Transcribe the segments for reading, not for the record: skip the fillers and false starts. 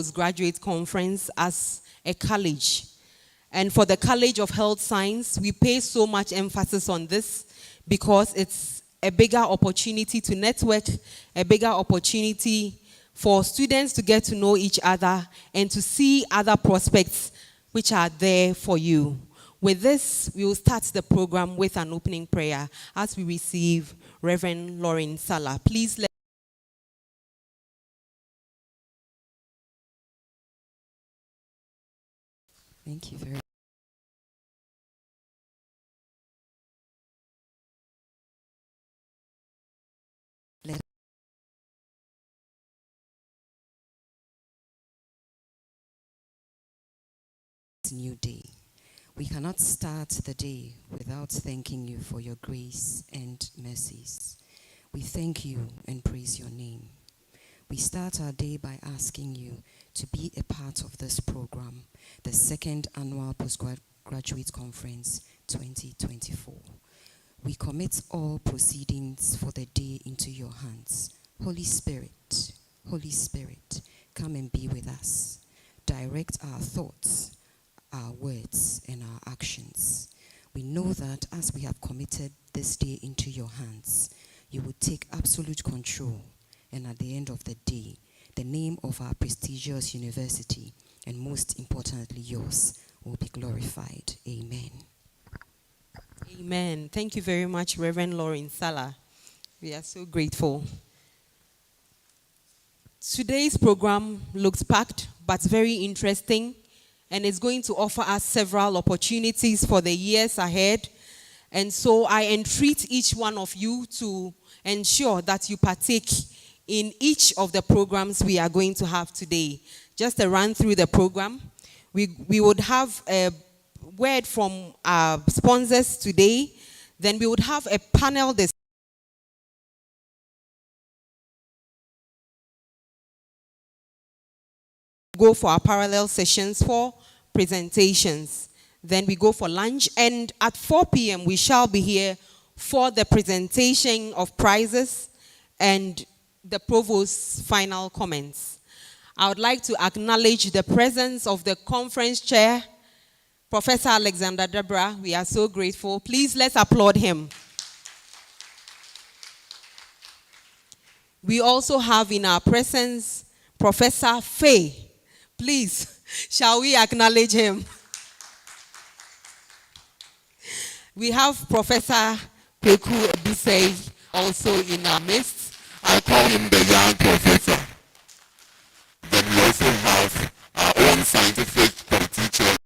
Postgraduate Conference as a college. And for the College of Health Science, we pay so much emphasis on this because it's a bigger opportunity to network, a bigger opportunity for students to get to know each other and to see other prospects which are there for you. With this, we will start the program with an opening prayer as we receive Reverend Lauren Salah. Please let Thank you very much. Let this new day. We cannot start the day without thanking you for your grace and mercies. We thank you and praise your name. We start our day by asking you to be a part of this program, the second annual Postgraduate Conference 2024. We commit all proceedings for the day into your hands. Holy Spirit, come and be with us. Direct our thoughts, our words, and our actions. We know that as we have committed this day into your hands, you will take absolute control, and at the end of the day, the name of our prestigious university, and most importantly yours, will be glorified. Amen. Amen. Thank you very much, Reverend Lauren Salah. We are so grateful. Today's program looks packed, but very interesting, and it's going to offer us several opportunities for the years ahead. And so I entreat each one of you to ensure that you partake in each of the programs we are going to have today. Just a run through the program. We would have a word from our sponsors today. Then we would have a panel discussion. Go for our parallel sessions for presentations. Then we go for lunch, and at 4 p.m. we shall be here for the presentation of prizes and the provost's final comments. I would like to acknowledge the presence of the conference chair, Professor Alexander Debra. We are so grateful. Please let's applaud him. We also have in our presence Professor Faye. Please, shall we acknowledge him? We have Professor Peku Ebisei also in our midst. I call him the young professor. Then we also have our own scientific teacher.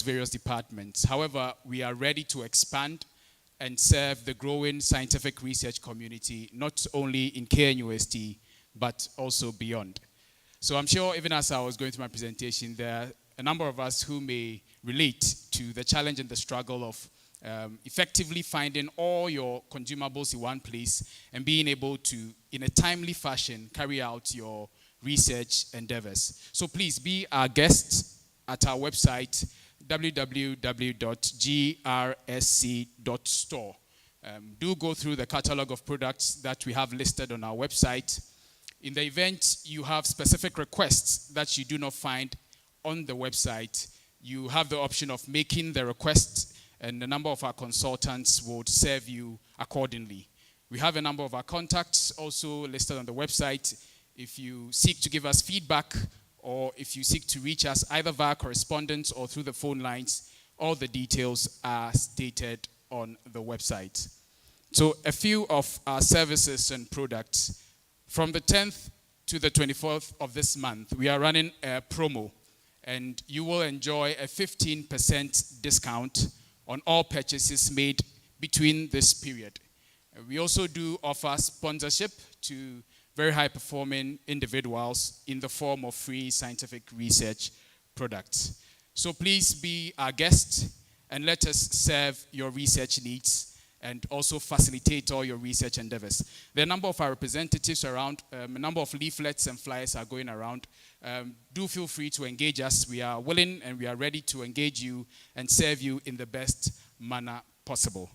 various departments. However, we are ready to expand and serve the growing scientific research community, not only in KNUST, but also beyond. So I'm sure even as I was going through my presentation, there are a number of us who may relate to the challenge and the struggle of effectively finding all your consumables in one place and being able to, in a timely fashion, carry out your research endeavors. So please be our guests at our website, www.grsc.store. Do go through the catalog of products that we have listed on our website. In the event you have specific requests that you do not find on the website, you have the option of making the request, and a number of our consultants would serve you accordingly. We have a number of our contacts also listed on the website. If you seek to give us feedback, or if you seek to reach us either via correspondence or through the phone lines, all the details are stated on the website. So a few of our services and products. From the 10th to the 24th of this month, we are running a promo, and you will enjoy a 15% discount on all purchases made between this period. We also do offer sponsorship to very high-performing individuals in the form of free scientific research products. So please be our guest and let us serve your research needs and also facilitate all your research endeavors. There are a number of our representatives around, a number of leaflets and flyers are going around. Do feel free to engage us. We are willing and we are ready to engage you and serve you in the best manner possible.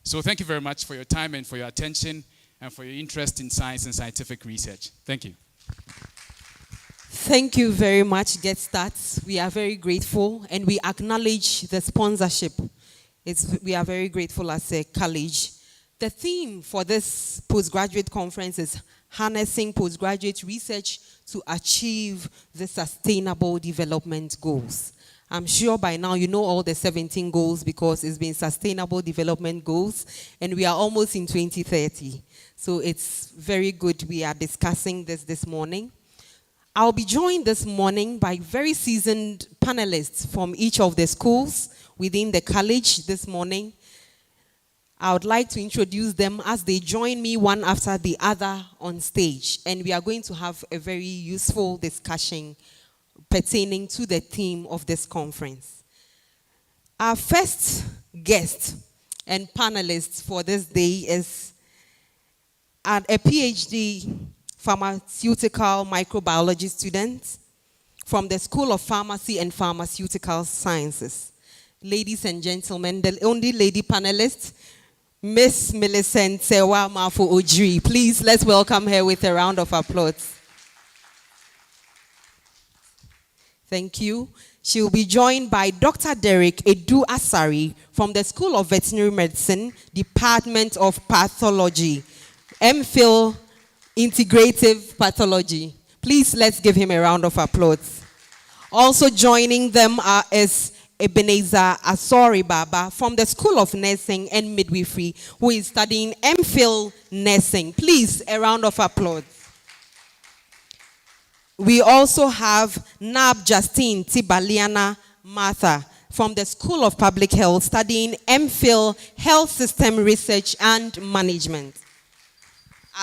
So thank you very much for your time and for your attention and for your interest in science and scientific research. Thank you. Thank you very much, Get Start. We are very grateful and we acknowledge the sponsorship. We are very grateful as a college. The theme for this postgraduate conference is harnessing postgraduate research to achieve the sustainable development goals. I'm sure by now you know all the 17 goals because it's been sustainable development goals and we are almost in 2030. So it's very good we are discussing this morning. I'll be joined this morning by very seasoned panelists from each of the schools within the college this morning. I would like to introduce them as they join me one after the other on stage. And we are going to have a very useful discussion pertaining to the theme of this conference. Our first guest and panelist for this day is a PhD pharmaceutical microbiology student from the School of Pharmacy and Pharmaceutical Sciences. Ladies and gentlemen, the only lady panelist, Miss Millicent Sewa Mafo Ojiri. Please, let's welcome her with a round of applause. Thank you. She will be joined by Dr. Derek Edu Asari from the School of Veterinary Medicine, Department of Pathology, MPhil Integrative Pathology. Please, let's give him a round of applause. Also joining them is Ebenezer Asori Baba from the School of Nursing and Midwifery, who is studying MPhil Nursing. Please, a round of applause. We also have Nab Justine Tibaliana Martha from the School of Public Health, studying MPhil Health System Research and Management.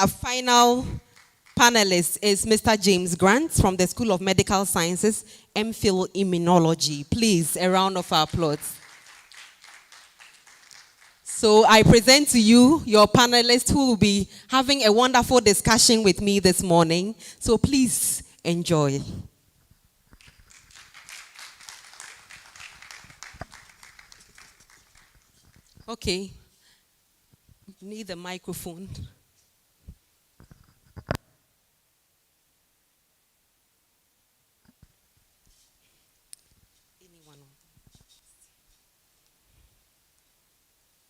Our final panelist is Mr. James Grant from the School of Medical Sciences, MPhil Immunology. Please, a round of applause. So I present to you your panelists who will be having a wonderful discussion with me this morning. So please enjoy. Okay. Need the microphone.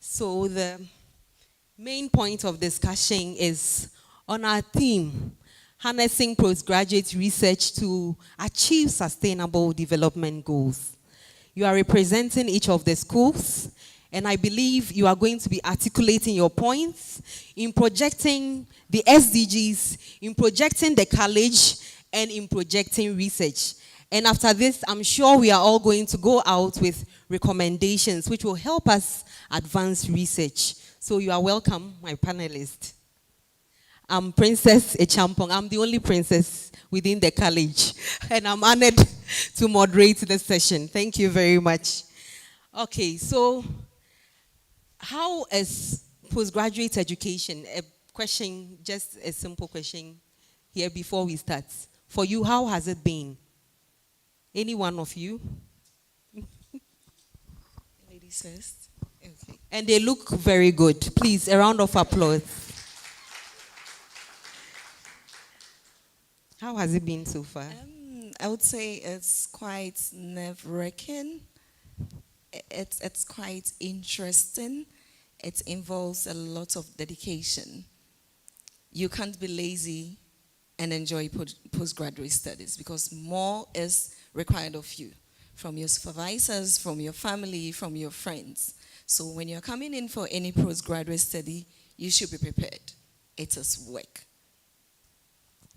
So the main point of discussion is on our theme, harnessing postgraduate research to achieve sustainable development goals. You are representing each of the schools, and I believe you are going to be articulating your points in projecting the SDGs, in projecting the college, and in projecting research. And after this, I'm sure we are all going to go out with recommendations which will help us advance research. So you are welcome, my panelists. I'm Princess Echampong. I'm the only princess within the college, and I'm honored to moderate this session. Thank you very much. Okay, so how is postgraduate education? A question, just a simple question here before we start. For you, how has it been? Any one of you? Ladies first. Okay. And they look very good. Please, a round of applause. How has it been so far? I would say it's quite nerve-wracking. It's quite interesting. It involves a lot of dedication. You can't be lazy and enjoy postgraduate studies because more is required of you from your supervisors, from your family, from your friends. So when you're coming in for any postgraduate study, you should be prepared. It is work.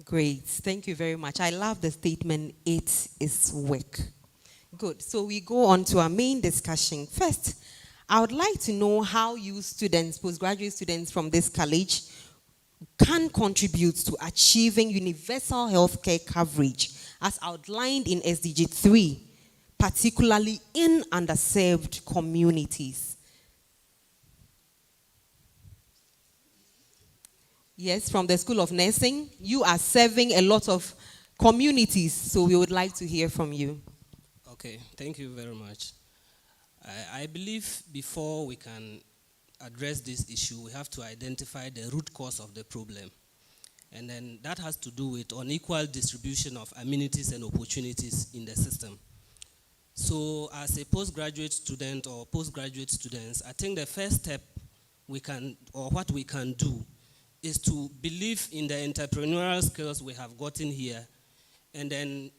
Great. Thank you very much. I love the statement, it is work. Good. So we go on to our main discussion. First, I would like to know how you students, postgraduate students from this college, can contribute to achieving universal healthcare coverage as outlined in SDG 3, particularly in underserved communities. Yes, from the School of Nursing, you are serving a lot of communities, so we would like to hear from you. Okay, thank you very much. I believe before we can address this issue, we have to identify the root cause of the problem. And then that has to do with unequal distribution of amenities and opportunities in the system. So as a postgraduate student or postgraduate students, I think the first step we can, or what we can do, is to believe in the entrepreneurial skills we have gotten here, and then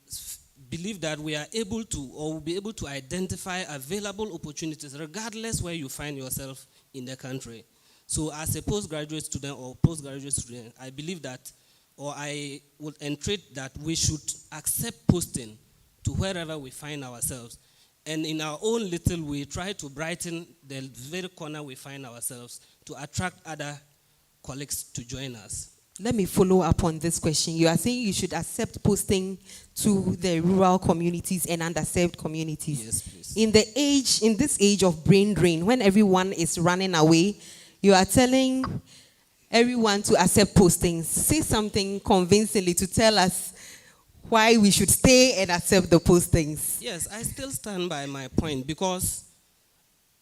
believe that we are able to, or will be able to identify available opportunities regardless where you find yourself in the country. So as a postgraduate student or postgraduate student, I believe that, or I would entreat that we should accept posting to wherever we find ourselves. And in our own little way, try to brighten the very corner we find ourselves to attract other colleagues to join us. Let me follow up on this question. You are saying you should accept posting to the rural communities and underserved communities. Yes, please. In this age of brain drain, when everyone is running away, you are telling everyone to accept postings. Say something convincingly to tell us why we should stay and accept the postings. Yes, I still stand by my point, because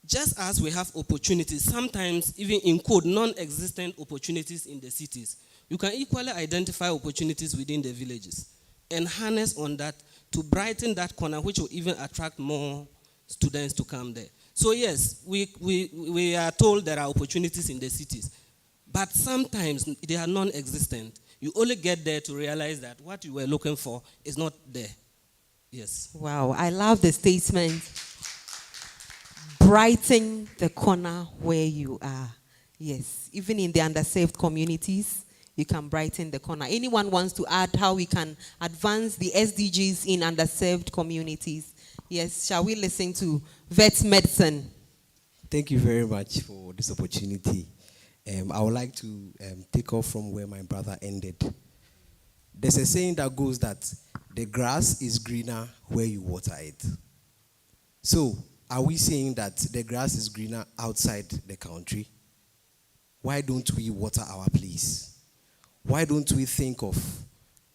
just as we have opportunities, sometimes even in code, non-existent opportunities in the cities, you can equally identify opportunities within the villages and harness on that to brighten that corner, which will even attract more students to come there. So yes, we are told there are opportunities in the cities, but sometimes they are non-existent. You only get there to realize that what you were looking for is not there. Yes. Wow, I love the statement. Brighten the corner where you are. Yes, even in the underserved communities, you can brighten the corner. Anyone wants to add how we can advance the SDGs in underserved communities? Yes, shall we listen to vet medicine? Thank you very much for this opportunity. I would like to take off from where my brother ended. There's a saying that goes that the grass is greener where you water it. So, are we saying that the grass is greener outside the country? Why don't we water our place? Why don't we think of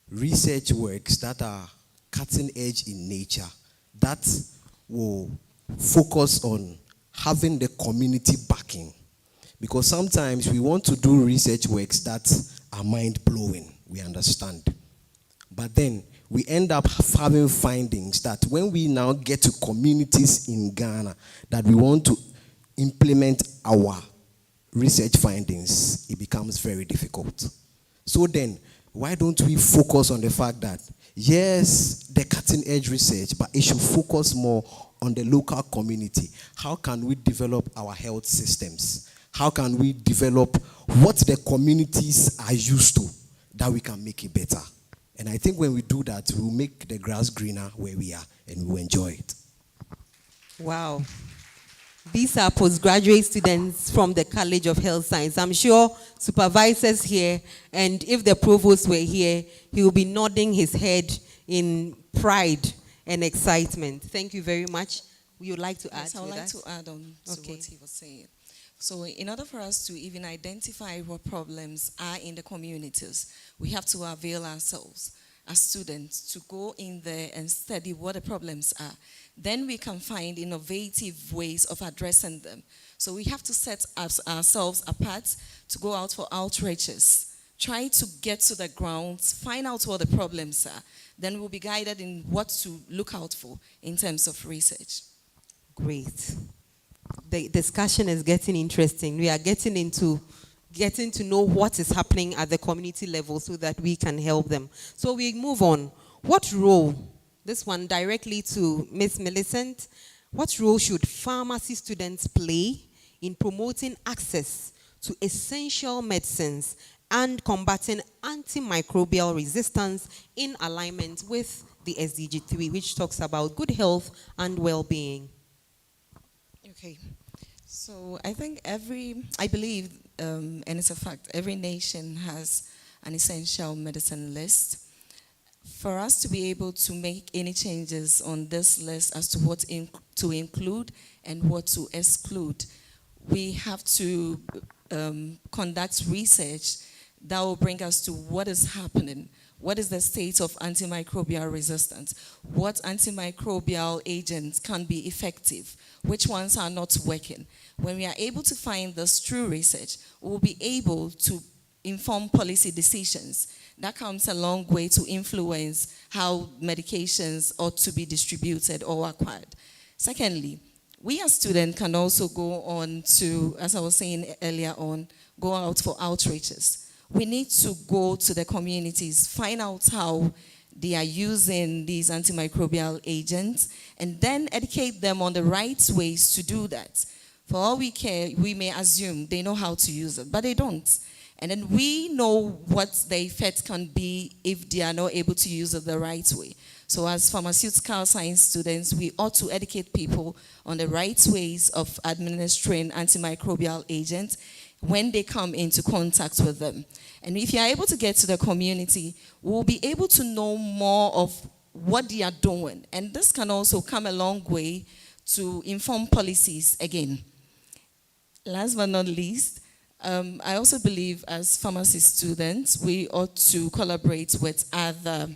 research works that are cutting edge in nature, that will focus on having the community backing? Because sometimes we want to do research works that are mind-blowing, we understand. But then we end up having findings that when we now get to communities in Ghana that we want to implement our research findings, it becomes very difficult. So then, why don't we focus on the fact that, yes, the cutting-edge research, but it should focus more on the local community. How can we develop our health systems? How can we develop what the communities are used to, that we can make it better? And I think when we do that, we'll make the grass greener where we are and we'll enjoy it. Wow. These are postgraduate students from the College of Health Science. I'm sure supervisors here, and if the provost were here, he will be nodding his head in pride and excitement. Thank you very much. Would you like to add to that? I would like to add on to what he was saying. So in order for us to even identify what problems are in the communities, we have to avail ourselves as students to go in there and study what the problems are. Then we can find innovative ways of addressing them. So we have to set ourselves apart to go out for outreaches, try to get to the ground, find out what the problems are. Then we'll be guided in what to look out for in terms of research. Great. The discussion is getting interesting. We are getting to know what is happening at the community level so that we can help them. So we move on. What role, this one directly to Ms. Millicent, what role should pharmacy students play in promoting access to essential medicines and combating antimicrobial resistance in alignment with the SDG 3, which talks about good health and well-being? Okay, so I think I believe, and it's a fact, every nation has an essential medicine list. For us to be able to make any changes on this list as to what to include and what to exclude, we have to conduct research that will bring us to what is happening. What is the state of antimicrobial resistance? What antimicrobial agents can be effective? Which ones are not working? When we are able to find this through research, we will be able to inform policy decisions. That comes a long way to influence how medications ought to be distributed or acquired. Secondly, we as students can also go on to, as I was saying earlier on, go out for outreaches. We need to go to the communities, find out how they are using these antimicrobial agents, and then educate them on the right ways to do that. For all we care, we may assume they know how to use it, but they don't. And then we know what the effect can be if they are not able to use it the right way. So as pharmaceutical science students, we ought to educate people on the right ways of administering antimicrobial agents when they come into contact with them. And if you are able to get to the community, we'll be able to know more of what they are doing. And this can also come a long way to inform policies again. Last but not least, I also believe as pharmacy students, we ought to collaborate with other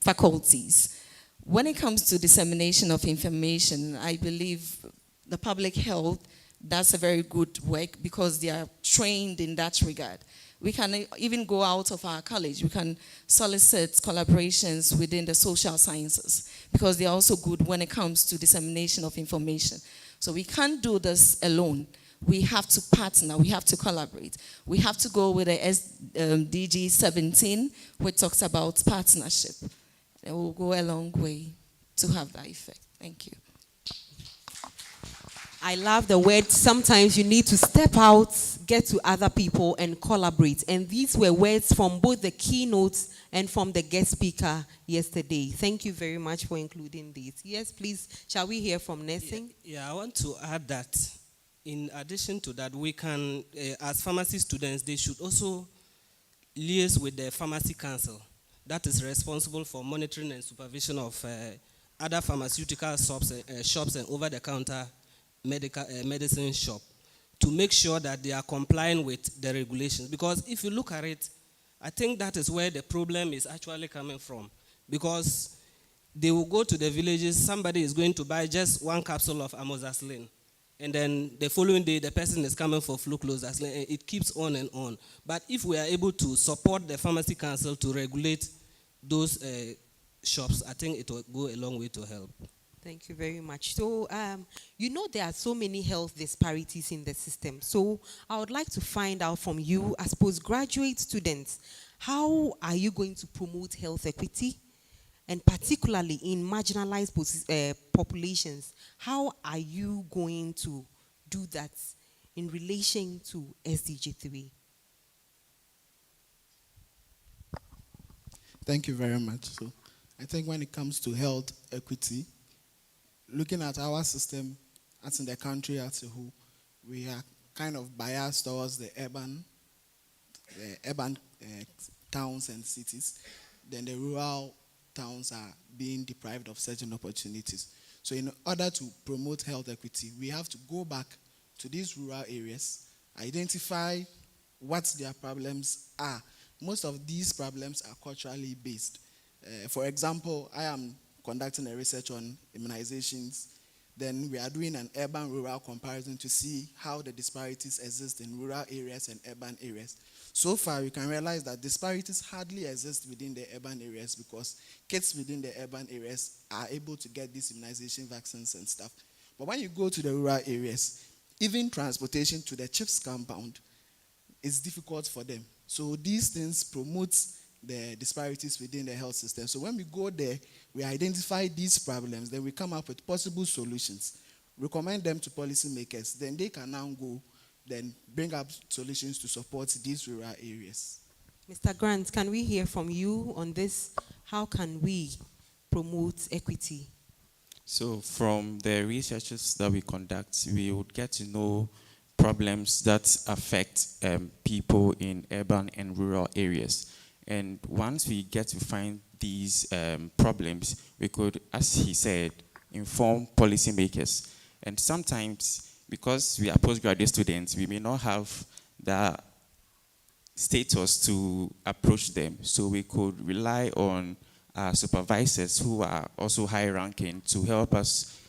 faculties. When it comes to dissemination of information, I believe the public health does a very good work because they are trained in that regard. We can even go out of our college. We can solicit collaborations within the social sciences because they are also good when it comes to dissemination of information. So we can't do this alone. We have to partner, we have to collaborate. We have to go with the SDG 17, which talks about partnership. It will go a long way to have that effect. Thank you. I love the word, sometimes you need to step out, get to other people and collaborate. And these were words from both the keynotes and from the guest speaker yesterday. Thank you very much for including these. Yes, please, shall we hear from nursing? Yeah, I want to add that in addition to that, we can, as pharmacy students, they should also liaise with the pharmacy council that is responsible for monitoring and supervision of other pharmaceutical shops and over-the-counter medicine shop to make sure that they are complying with the regulations. Because if you look at it, I think that is where the problem is actually coming from. Because they will go to the villages, somebody is going to buy just one capsule of amoxicillin, and then the following day the person is coming for flucloxacillin, and it keeps on and on. But if we are able to support the pharmacy council to regulate those shops, I think it will go a long way to help. Thank you very much. So, you know there are so many health disparities in the system. So, I would like to find out from you as postgraduate students, how are you going to promote health equity? And particularly in marginalized populations, how are you going to do that in relation to SDG 3? Thank you very much. So I think when it comes to health equity, looking at our system as in the country as a whole, we are kind of biased towards the urban towns and cities. Then the rural towns are being deprived of certain opportunities. So in order to promote health equity, we have to go back to these rural areas, identify what their problems are. Most of these problems are culturally based. For example, I am conducting a research on immunizations. Then we are doing an urban-rural comparison to see how the disparities exist in rural areas and urban areas. So far, we can realize that disparities hardly exist within the urban areas because kids within the urban areas are able to get these immunization vaccines and stuff. But when you go to the rural areas, even transportation to the chief's compound is difficult for them. So these things promote the disparities within the health system. So when we go there, we identify these problems, then we come up with possible solutions, recommend them to policymakers, then they can now go, then bring up solutions to support these rural areas. Mr. Grant, can we hear from you on this? How can we promote equity? So from the researches that we conduct, we would get to know problems that affect people in urban and rural areas. And once we get to find these problems, we could, as he said, inform policymakers. And sometimes, because we are postgraduate students, we may not have the status to approach them. So we could rely on our supervisors who are also high-ranking to help us,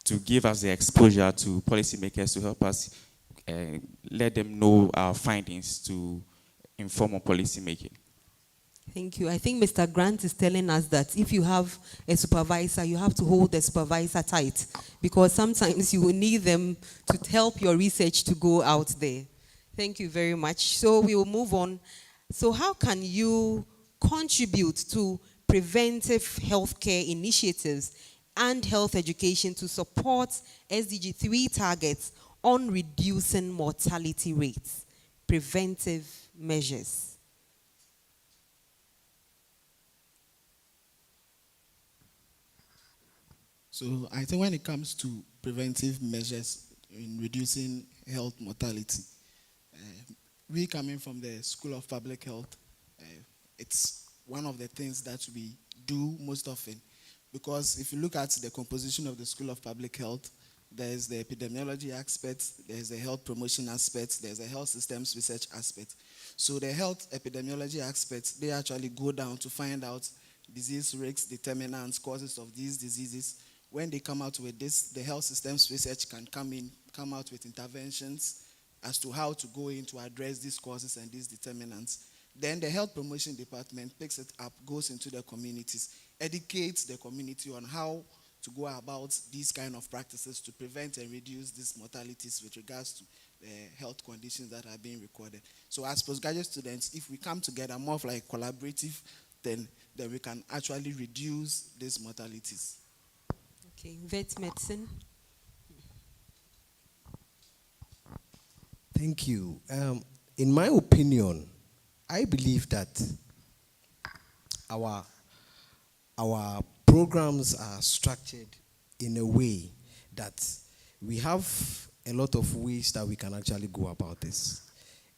to give us the exposure to policymakers, to help us let them know our findings to inform on policy making. Thank you. I think Mr. Grant is telling us that if you have a supervisor, you have to hold the supervisor tight because sometimes you will need them to help your research to go out there. Thank you very much. So we will move on. So how can you contribute to preventive healthcare initiatives and health education to support SDG 3 targets on reducing mortality rates? Preventive measures. So I think when it comes to preventive measures in reducing health mortality, we coming from the School of Public Health, it's one of the things that we do most often. Because if you look at the composition of the School of Public Health, there's the epidemiology aspect, there's the health promotion aspect, there's the health systems research aspect. So the health epidemiology aspects, they actually go down to find out disease risks, determinants, causes of these diseases. When they come out with this, the health systems research can come out with interventions as to how to go in to address these causes and these determinants. Then the health promotion department picks it up, goes into the communities, educates the community on how to go about these kind of practices to prevent and reduce these mortalities with regards to the health conditions that are being recorded. So as postgraduate students, if we come together more of like collaborative, then we can actually reduce these mortalities. Okay, vet medicine. Thank you. In my opinion, I believe that our programs are structured in a way that we have a lot of ways that we can actually go about this.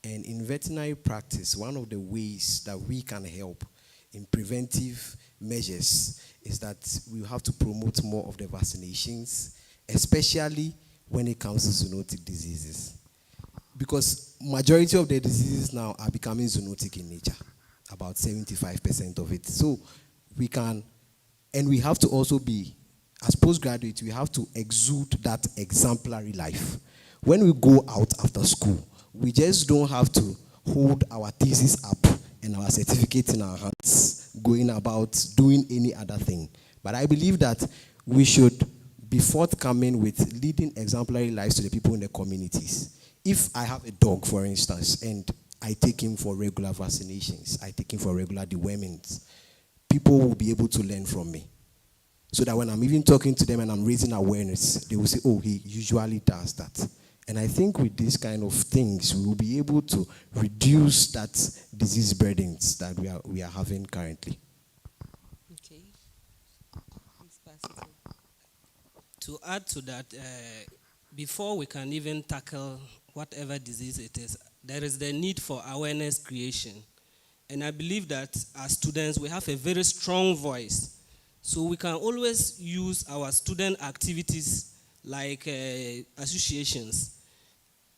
And in veterinary practice, one of the ways that we can help in preventive measures is that we have to promote more of the vaccinations, especially when it comes to zoonotic diseases. Because majority of the diseases now are becoming zoonotic in nature, about 75% of it. So we can, and we have to also be, as postgraduates, we have to exude that exemplary life. When we go out after school, we just don't have to hold our thesis up and our certificate in our hands, going about doing any other thing. But I believe that we should be forthcoming with leading exemplary lives to the people in the communities. If I have a dog, for instance, and I take him for regular vaccinations, I take him for regular dewormings, people will be able to learn from me. So that when I'm even talking to them and I'm raising awareness, they will say, oh, he usually does that. And I think with these kind of things, we will be able to reduce that disease burdens that we are having currently. To add to that, before we can even tackle whatever disease it is, there is the need for awareness creation. And I believe that as students, we have a very strong voice. So we can always use our student activities like associations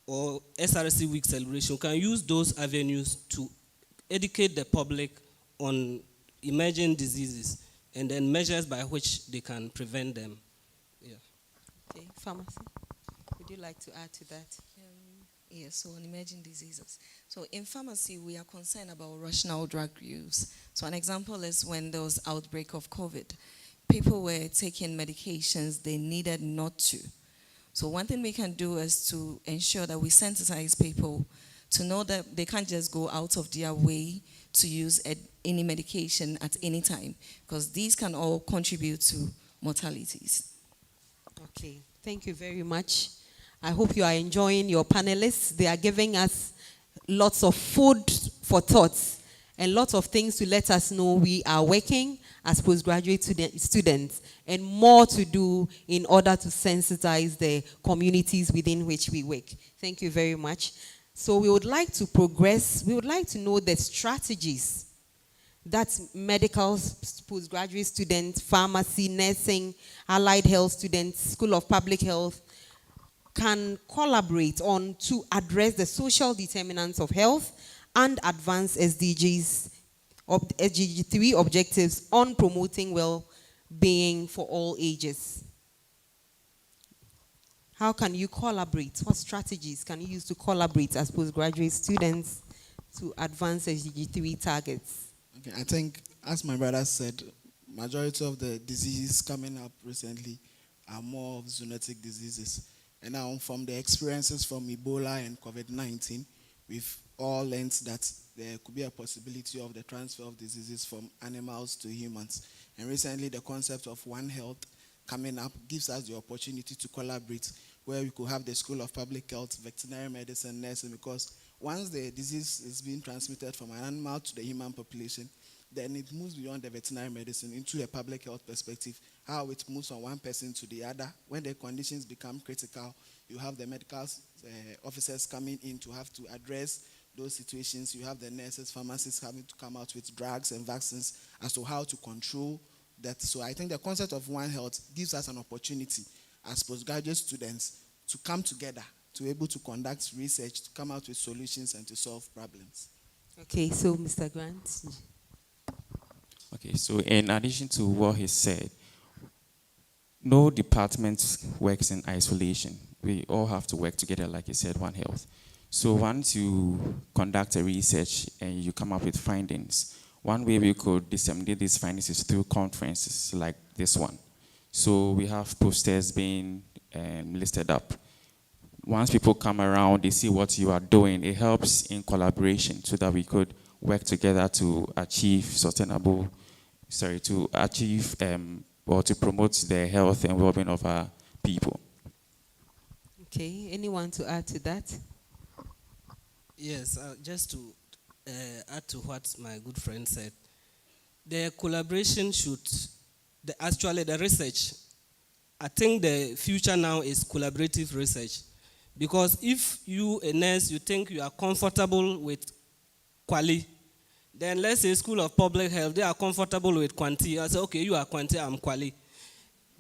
or SRC week celebration. We can use those avenues to educate the public on emerging diseases and then measures by which they can prevent them. Yeah. Okay, pharmacy. Would you like to add to that? Yes, so on emerging diseases. So in pharmacy, we are concerned about rational drug use. So an example is when there was outbreak of COVID. People were taking medications they needed not to. So one thing we can do is to ensure that we sensitize people to know that they can't just go out of their way to use any medication at any time, because these can all contribute to mortalities. Okay, thank you very much. I hope you are enjoying your panelists. They are giving us lots of food for thoughts and lots of things to let us know we are working as postgraduate students and more to do in order to sensitize the communities within which we work. Thank you very much. So we would like to progress. We would like to know the strategies that medical postgraduate students, pharmacy, nursing, allied health students, School of Public Health can collaborate on to address the social determinants of health and advance SDGs, SDG 3 objectives on promoting well-being for all ages. How can you collaborate? What strategies can you use to collaborate as postgraduate students to advance SDG 3 targets? Okay, I think, as my brother said, majority of the diseases coming up recently are more of zoonotic diseases. And now, from the experiences from Ebola and COVID-19, we've all learned that there could be a possibility of the transfer of diseases from animals to humans. And recently, the concept of One Health coming up gives us the opportunity to collaborate, where we could have the School of Public Health, veterinary medicine, nursing, because once the disease is being transmitted from an animal to the human population, then it moves beyond the veterinary medicine into a public health perspective, how it moves from one person to the other. When the conditions become critical, you have the medical officers coming in to have to address those situations. You have the nurses, pharmacists having to come out with drugs and vaccines as to how to control that. So I think the concept of One Health gives us an opportunity as postgraduate students to come together, to be able to conduct research, to come out with solutions and to solve problems. Okay, so Mr. Grant. Okay, so in addition to what he said, no department works in isolation. We all have to work together, like he said, One Health. So once you conduct a research and you come up with findings, one way we could disseminate these findings is through conferences like this one. So we have posters being listed up. Once people come around, they see what you are doing, it helps in collaboration so that we could work together to achieve or to promote the health and well-being of our people. Okay, anyone to add to that? Yes, just to add to what my good friend said, the collaboration should, the research, I think the future now is collaborative research. Because if you, a nurse, you think you are comfortable with Quali, then let's say School of Public Health, they are comfortable with Quanti. I say, okay, you are Quanti, I'm Quali.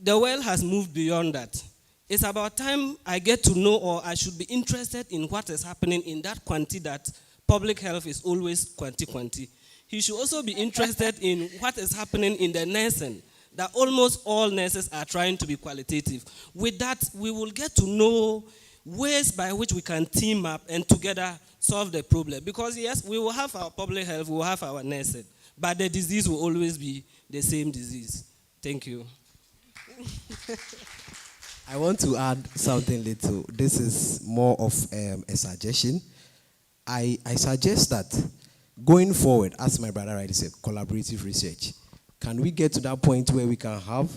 The world has moved beyond that. It's about time I get to know, or I should be interested in what is happening in that Quanti, that public health is always Quanti. He should also be interested in what is happening in the nursing, that almost all nurses are trying to be qualitative. With that, we will get to know ways by which we can team up and together solve the problem. Because yes, we will have our public health, we will have our nursing, but the disease will always be the same disease. Thank you. I want to add something little. This is more of a suggestion. I suggest that going forward, as my brother rightly said, collaborative research. Can we get to that point where we can have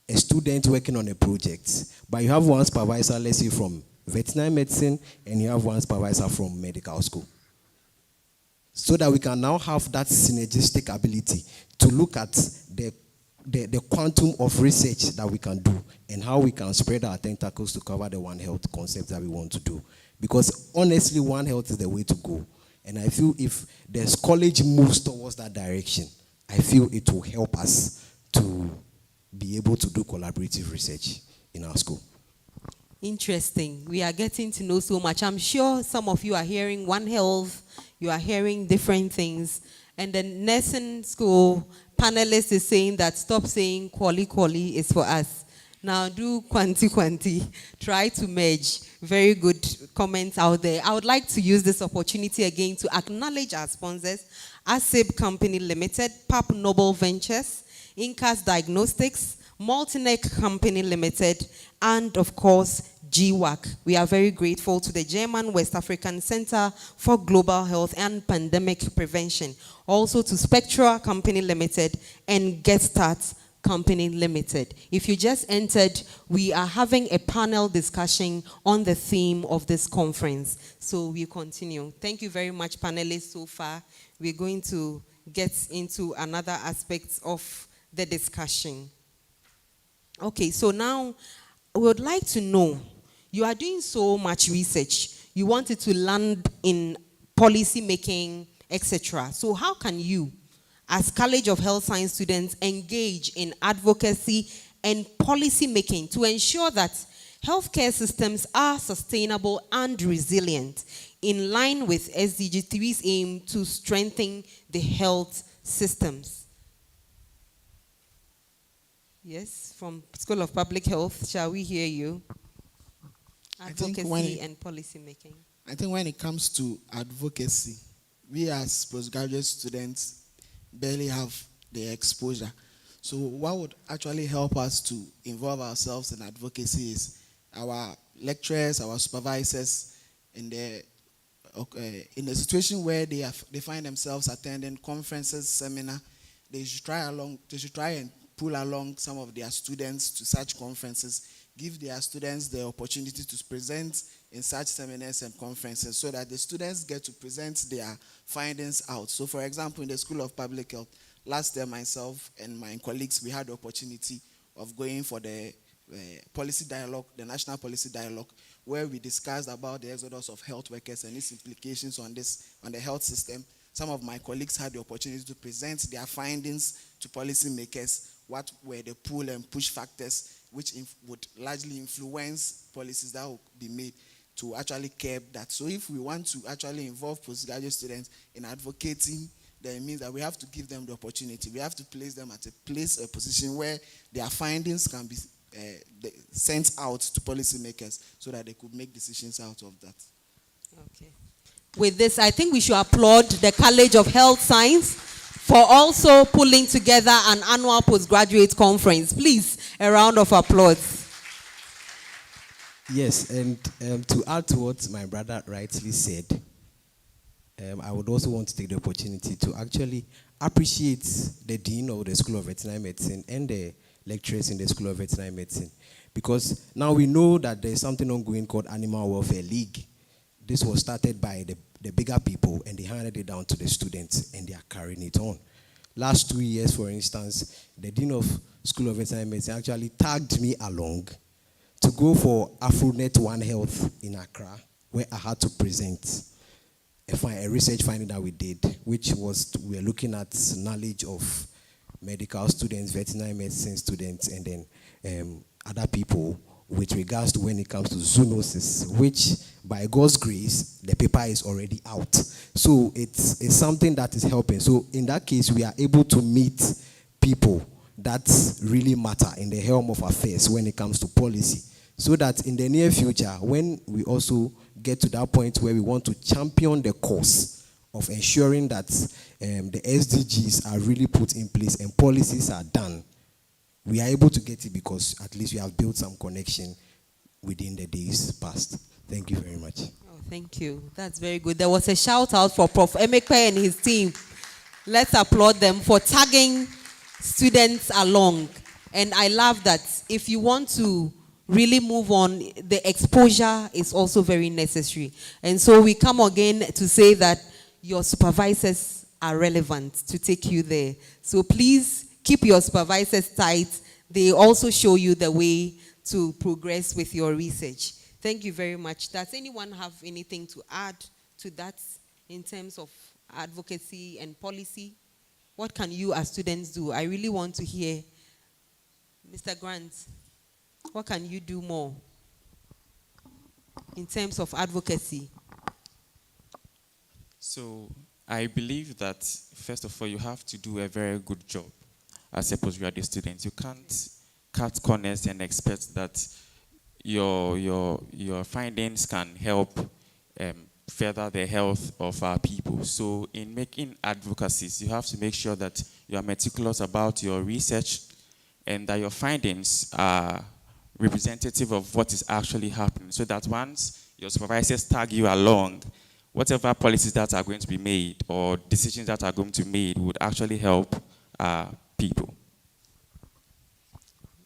a student working on a project, but you have one supervisor, let's say from veterinary medicine, and you have one supervisor from medical school? So that we can now have that synergistic ability to look at the the quantum of research that we can do and how we can spread our tentacles to cover the One Health concept that we want to do. Because honestly, One Health is the way to go. And I feel if the college moves towards that direction, I feel it will help us to be able to do collaborative research in our school. Interesting. We are getting to know so much. I'm sure some of you are hearing One Health, you are hearing different things. And the nursing school panelist is saying that stop saying quali is for us. Now do quanti. Try to merge. Very good comments out there. I would like to use this opportunity again to acknowledge our sponsors, ASIB Company Limited, PAP Noble Ventures, Incas Diagnostics, Multineck Company Limited, and of course, GWAC. We are very grateful to the German West African Center for Global Health and Pandemic Prevention. Also to Spectra Company Limited and Get Start Company Limited. If you just entered, we are having a panel discussion on the theme of this conference. So we continue. Thank you very much, panelists, so far. We're going to get into another aspect of the discussion. Okay, so now we would like to know, you are doing so much research. You wanted to land in policy making, etc. So how can you, as College of Health Science students, engage in advocacy and policy making to ensure that healthcare systems are sustainable and resilient in line with SDG 3's aim to strengthen the health systems? Yes, from School of Public Health, shall we hear you? Advocacy and policy making. I think when it comes to advocacy, we as postgraduate students barely have the exposure. So what would actually help us to involve ourselves in advocacy is our lecturers, our supervisors, in the situation where they find themselves attending conferences, seminar, they should try and pull along some of their students to such conferences, give their students the opportunity to present in such seminars and conferences so that the students get to present their findings out. So for example, in the School of Public Health, last year myself and my colleagues, we had the opportunity of going for the policy dialogue, the national policy dialogue, where we discussed about the exodus of health workers and its implications on the health system. Some of my colleagues had the opportunity to present their findings to policymakers. What were the pull and push factors which would largely influence policies that will be made to actually curb that. So if we want to actually involve postgraduate students in advocating, then it means that we have to give them the opportunity. We have to place them at a position where their findings can be sent out to policymakers so that they could make decisions out of that. Okay. With this, I think we should applaud the College of Health Science for also pulling together an annual postgraduate conference. Please, a round of applause. Yes, and to add to what my brother rightly said, I would also want to take the opportunity to actually appreciate the Dean of the School of Veterinary Medicine and the lecturers in the School of Veterinary Medicine. Because now we know that there's something ongoing called Animal Welfare League. This was started by the bigger people, and they handed it down to the students, and they are carrying it on. Last 2 years, for instance, the Dean of School of Veterinary Medicine actually tagged me along to go for AfroNet One Health in Accra, where I had to present a research finding that we did, which was we were looking at knowledge of medical students, veterinary medicine students, and then other people with regards to when it comes to zoonosis, which by God's grace, the paper is already out. So it's something that is helping. So in that case, we are able to meet people that really matter in the helm of affairs when it comes to policy. So that in the near future, when we also get to that point where we want to champion the cause of ensuring that the SDGs are really put in place and policies are done, we are able to get it because at least we have built some connection within the days past. Thank you very much. Oh, thank you. That's very good. There was a shout out for Prof. Emeka and his team. Let's applaud them for tagging students along. And I love that. If you want to really move on, the exposure is also very necessary. And so we come again to say that your supervisors are relevant to take you there. So please keep your supervisors tight. They also show you the way to progress with your research. Thank you very much. Does anyone have anything to add to that in terms of advocacy and policy? What can you as students do? I really want to hear. Mr. Grant, what can you do more in terms of advocacy? So I believe that, first of all, you have to do a very good job as a postgraduate student. You can't cut corners and expect that your findings can help further the health of our people. So in making advocacies, you have to make sure that you are meticulous about your research and that your findings are representative of what is actually happening, so that once your supervisors tag you along, whatever policies that are going to be made or decisions that are going to be made would actually help people.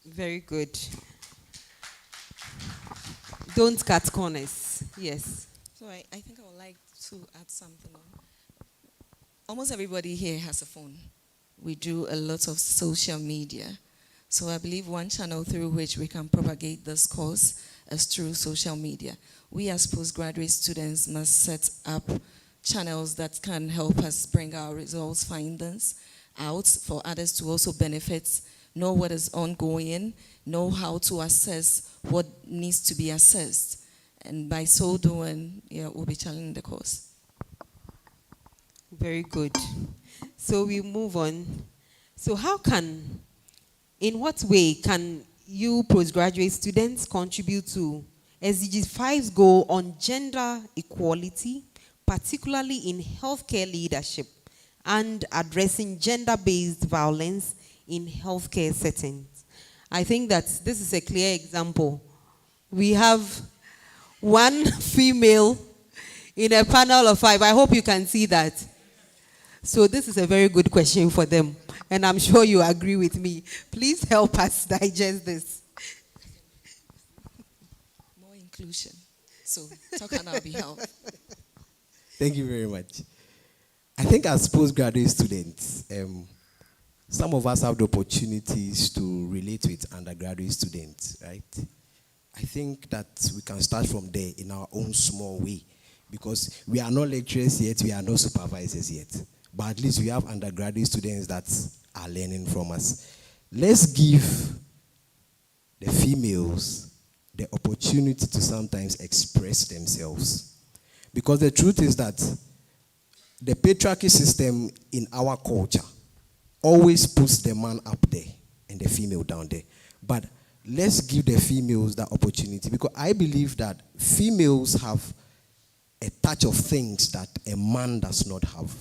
Very good. Don't cut corners. Yes. So I think I would like to add something on. Almost everybody here has a phone. We do a lot of social media. So I believe one channel through which we can propagate this course is through social media. We as postgraduate students must set up channels that can help us bring our results, findings out for others to also benefit, know what is ongoing, know how to assess what needs to be assessed. And by so doing, we'll be challenging the course. Very good. So we move on. So in what way can you postgraduate students contribute to SDG 5's goal on gender equality, particularly in healthcare leadership and addressing gender-based violence in healthcare settings? I think that this is a clear example. We have one female in a panel of 5. I hope you can see that. So this is a very good question for them, and I'm sure you agree with me. Please help us digest this. More inclusion. So talk on our behalf. Thank you very much. I think as postgraduate students, some of us have the opportunities to relate with undergraduate students, right? I think that we can start from there in our own small way, because we are not lecturers yet, we are not supervisors yet. But at least we have undergraduate students that are learning from us. Let's give the females the opportunity to sometimes express themselves. Because the truth is that the patriarchy system in our culture always puts the man up there and the female down there. But let's give the females that opportunity, because I believe that females have a touch of things that a man does not have.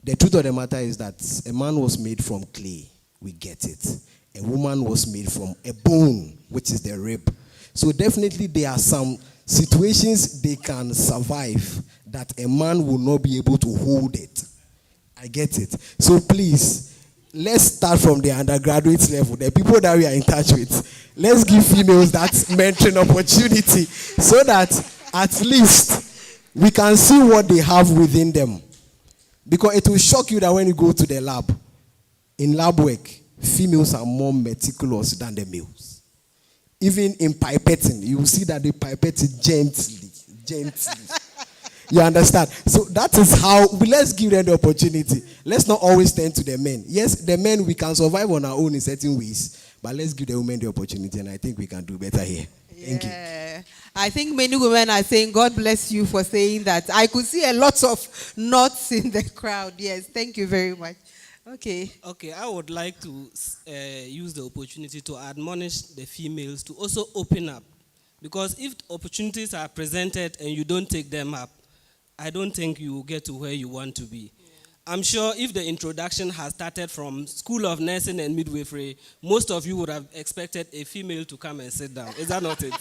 The truth of the matter is that a man was made from clay, we get it. A woman was made from a bone, which is the rib. So definitely there are some situations they can survive that a man will not be able to hold it. I get it. So please, let's start from the undergraduate level, the people that we are in touch with. Let's give females that mentoring opportunity so that at least we can see what they have within them. Because it will shock you that when you go to the lab, in lab work, females are more meticulous than the males. Even in pipetting, you will see that they pipette it gently. You understand? So that is how, let's give them the opportunity. Let's not always turn to the men. Yes, the men, we can survive on our own in certain ways, but let's give the women the opportunity, and I think we can do better here. Thank you. I think many women are saying, God bless you for saying that. I could see a lot of nods in the crowd. Yes, thank you very much. Okay, I would like to use the opportunity to admonish the females to also open up. Because if opportunities are presented and you don't take them up, I don't think you will get to where you want to be. I'm sure if the introduction has started from School of Nursing and Midwifery, most of you would have expected a female to come and sit down. Is that not it?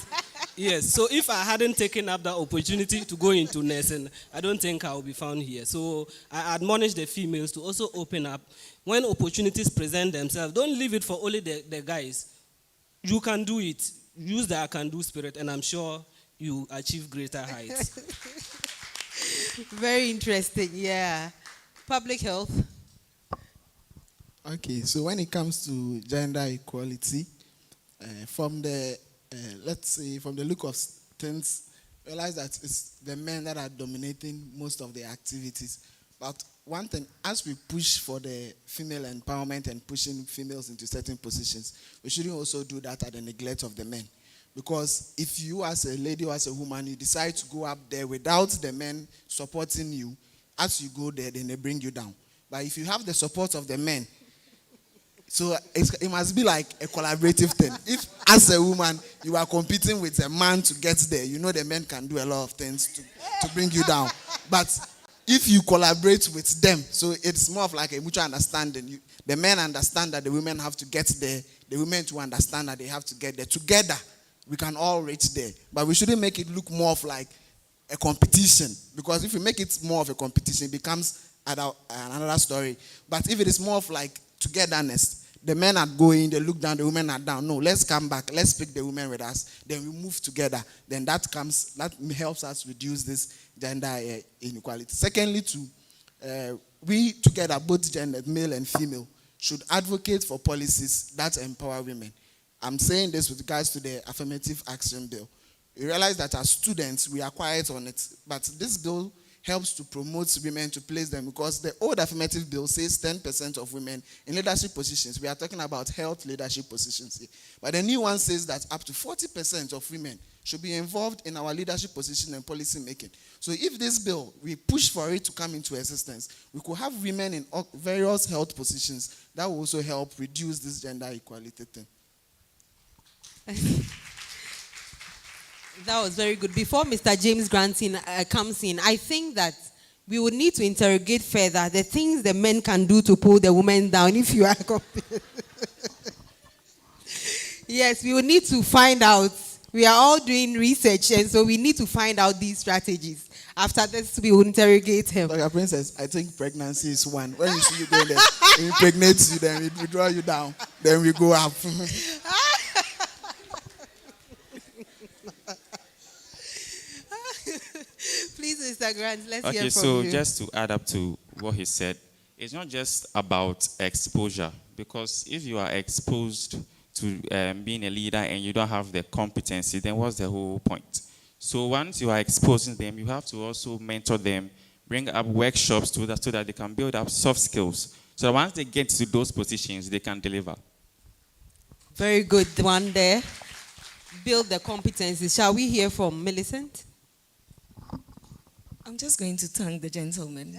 Yes. So if I hadn't taken up that opportunity to go into nursing, I don't think I would be found here. So I admonish the females to also open up. When opportunities present themselves, don't leave it for only the guys. You can do it. Use the I can do spirit, and I'm sure you achieve greater heights. Very interesting, yeah. Public health. Okay, so when it comes to gender equality, from the let's say from the look of things, realize that it's the men that are dominating most of the activities. But one thing, as we push for the female empowerment and pushing females into certain positions, we shouldn't also do that at the neglect of the men. Because if you as a lady or as a woman, you decide to go up there without the men supporting you, as you go there, then they bring you down. But if you have the support of the men, so it must be like a collaborative thing. If, as a woman, you are competing with a man to get there, you know the men can do a lot of things to bring you down. But if you collaborate with them, so it's more of like a mutual understanding. The men understand that the women have to get there. The women to understand that they have to get there. Together, we can all reach there. But we shouldn't make it look more of like a competition. Because if we make it more of a competition, it becomes another story. But if it is more of like togetherness, the men are going, they look down, the women are down. No, let's come back. Let's pick the women with us. Then we move together. Then that helps us reduce this gender inequality. Secondly, we together, both gender, male and female, should advocate for policies that empower women. I'm saying this with regards to the affirmative action bill. We realize that as students, we are quiet on it, but this bill helps to promote women, to place them, because the old affirmative bill says 10% of women in leadership positions. We are talking about health leadership positions here. But the new one says that up to 40% of women should be involved in our leadership position and policy making. So if this bill, we push for it to come into existence, we could have women in various health positions. That will also help reduce this gender equality thing. That was very good. Before Mr. James Granton comes in, I think that we would need to interrogate further the things the men can do to pull the women down if you are Yes, we would need to find out. We are all doing research, and so we need to find out these strategies. After this, we will interrogate him. Dr. Princess, I think pregnancy is one. When you see you go there, we impregnate you, then we withdraw you down, then we go up. Please, Mr. Grant, let's hear Okay, from so you. just to add up to what he said, it's not just about exposure, because if you are exposed to being a leader and you don't have the competency, then what's the whole point? So once you are exposing them, you have to also mentor them, bring up workshops so that they can build up soft skills. So once they get to those positions, they can deliver. Very good one there. Build the competencies. Shall we hear from Millicent? I'm just going to thank the gentlemen.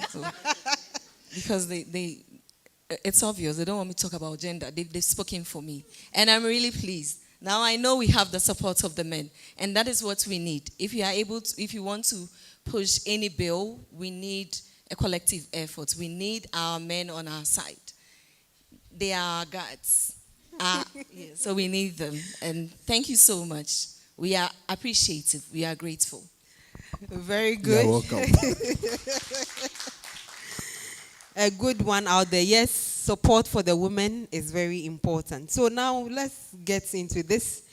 Because it's obvious, they don't want me to talk about gender. They've spoken for me. And I'm really pleased. Now I know we have the support of the men. And that is what we need. If you want to push any bill, we need a collective effort. We need our men on our side. They are our guards. So we need them. And thank you so much. We are appreciative. We are grateful. Very good. You're welcome. A good one out there. Yes, support for the women is very important. So now let's get into this.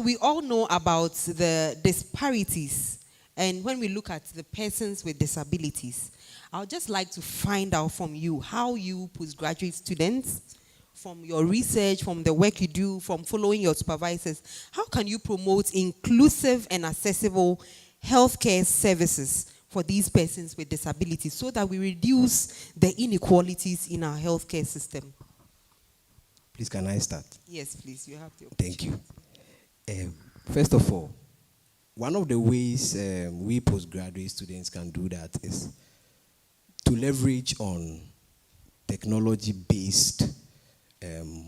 We all know about the disparities. And when we look at the persons with disabilities, I would just like to find out from you how you postgraduate students, from your research, from the work you do, from following your supervisors, how can you promote inclusive and accessible healthcare services for these persons with disabilities so that we reduce the inequalities in our healthcare system? Please, can I start? Yes, please. You have the Thank you. First of all, one of the ways we postgraduate students can do that is to leverage on technology-based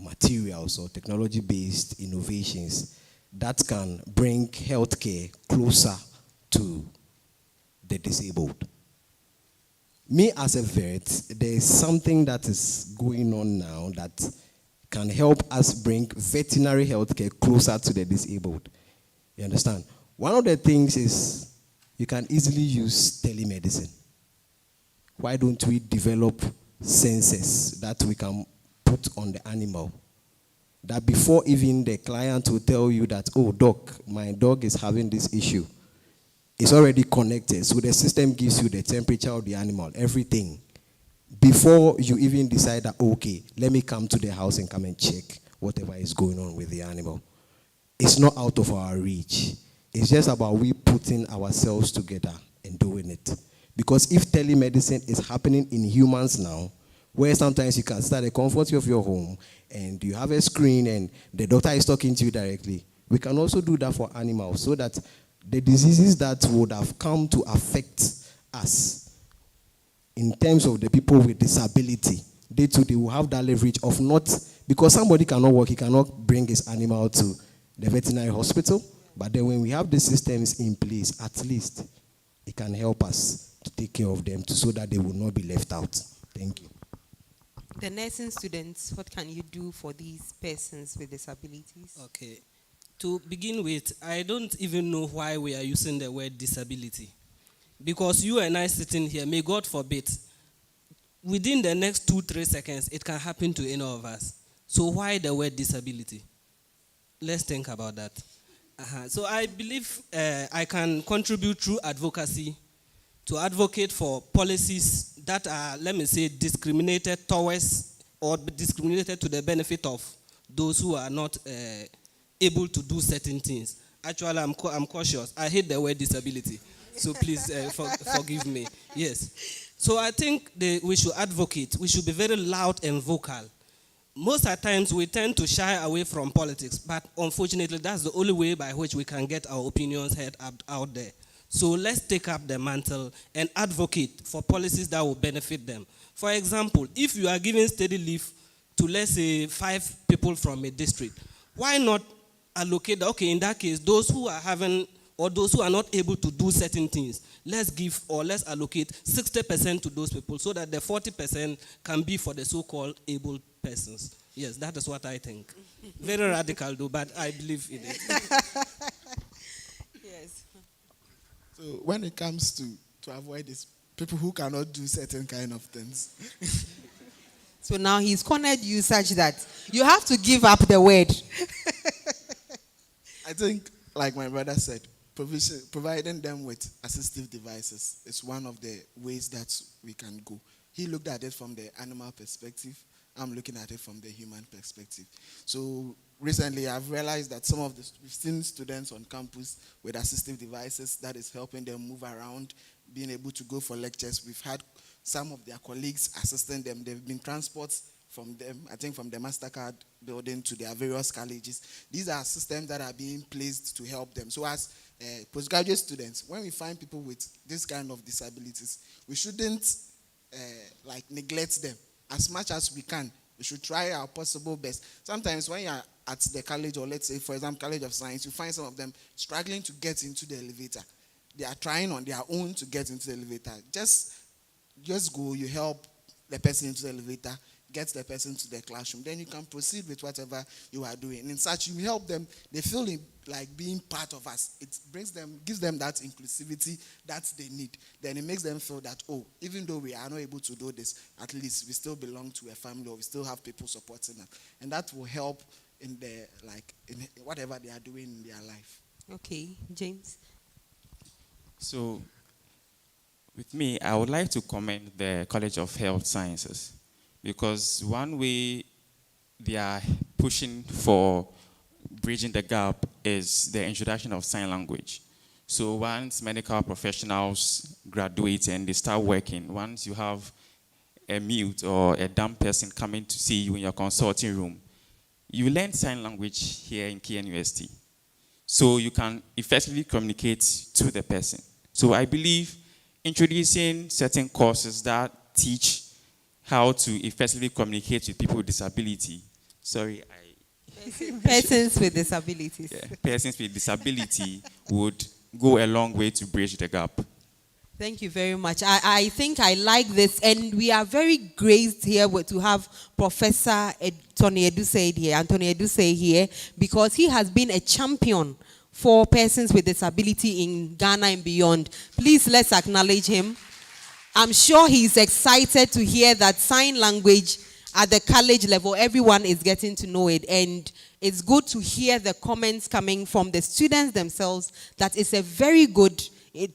materials or technology-based innovations that can bring healthcare closer to the disabled. Me as a vet, there is something that is going on now that can help us bring veterinary healthcare closer to the disabled. You understand? One of the things is you can easily use telemedicine. Why don't we develop sensors that we can put on the animal? That before even the client will tell you that, oh, doc, my dog is having this issue, it's already connected. So the system gives you the temperature of the animal, everything. before you even decide that, okay, let me come to the house and come and check whatever is going on with the animal. It's not out of our reach. It's just about we putting ourselves together and doing it. Because if telemedicine is happening in humans now, where sometimes you can start the comfort of your home and you have a screen and the doctor is talking to you directly, we can also do that for animals so that the diseases that would have come to affect us in terms of the people with disability, they too, they will have that leverage of not, because somebody cannot work, he cannot bring his animal to the veterinary hospital, but then when we have the systems in place, at least it can help us to take care of them so that they will not be left out. Thank you. The nursing students, what can you do for these persons with disabilities? Okay. To begin with, I don't even know why we are using the word disability. Because you and I sitting here, may God forbid, within the next 2-3 seconds, it can happen to any of us. So why the word disability? Let's think about that. So I believe I can contribute through advocacy to advocate for policies that are, let me say, discriminated towards or discriminated to the benefit of those who are not able to do certain things. Actually, I'm cautious. I hate the word disability. So please forgive me. Yes. So I think we should advocate. We should be very loud and vocal. Most of the times we tend to shy away from politics, but unfortunately that's the only way by which we can get our opinions heard out there. So let's take up the mantle and advocate for policies that will benefit them. For example, if you are giving steady leave to, let's say, 5 people from a district, why not allocate, okay, in that case, those who are having or those who are not able to do certain things, let's give or let's allocate 60% to those people so that the 40% can be for the so-called able persons. Yes, that is what I think. Very radical though, but I believe in it. Yes. So when it comes to avoid this, people who cannot do certain kind of things. So now he's cornered you such that you have to give up the word. I think, like my brother said, providing them with assistive devices is one of the ways that we can go. He looked at it from the animal perspective. I'm looking at it from the human perspective. So recently I've realized that we've seen students on campus with assistive devices that is helping them move around, being able to go for lectures. We've had some of their colleagues assisting them. They've been transports from them, I think from the MasterCard building to their various colleges. These are systems that are being placed to help them. So as postgraduate students, when we find people with this kind of disabilities, we shouldn't neglect them. As much as we can, we should try our possible best. Sometimes when you're at the college, or let's say, for example, College of Science, you find some of them struggling to get into the elevator. They are trying on their own to get into the elevator. Just go, you help the person into the elevator, get the person to the classroom. Then you can proceed with whatever you are doing. And in such, you help them. They feel like being part of us. It gives them that inclusivity that they need. Then it makes them feel that, oh, even though we are not able to do this, at least we still belong to a family, or we still have people supporting us. And that will help in whatever they are doing in their life. Okay, James. So, with me, I would like to commend the College of Health Sciences, because one way they are pushing for bridging the gap is the introduction of sign language. So once medical professionals graduate and they start working, once you have a mute or a dumb person coming to see you in your consulting room, you learn sign language here in KNUST. So you can effectively communicate to the person. So I believe introducing certain courses that teach how to effectively communicate with people with disability. Persons with disabilities. Yeah, persons with disability would go a long way to bridge the gap. Thank you very much. I think I like this, and we are very graced here to have Professor Anthony Edusei here, because he has been a champion for persons with disability in Ghana and beyond. Please, let's acknowledge him. I'm sure he's excited to hear that sign language at the college level, everyone is getting to know it. And it's good to hear the comments coming from the students themselves that it's a very good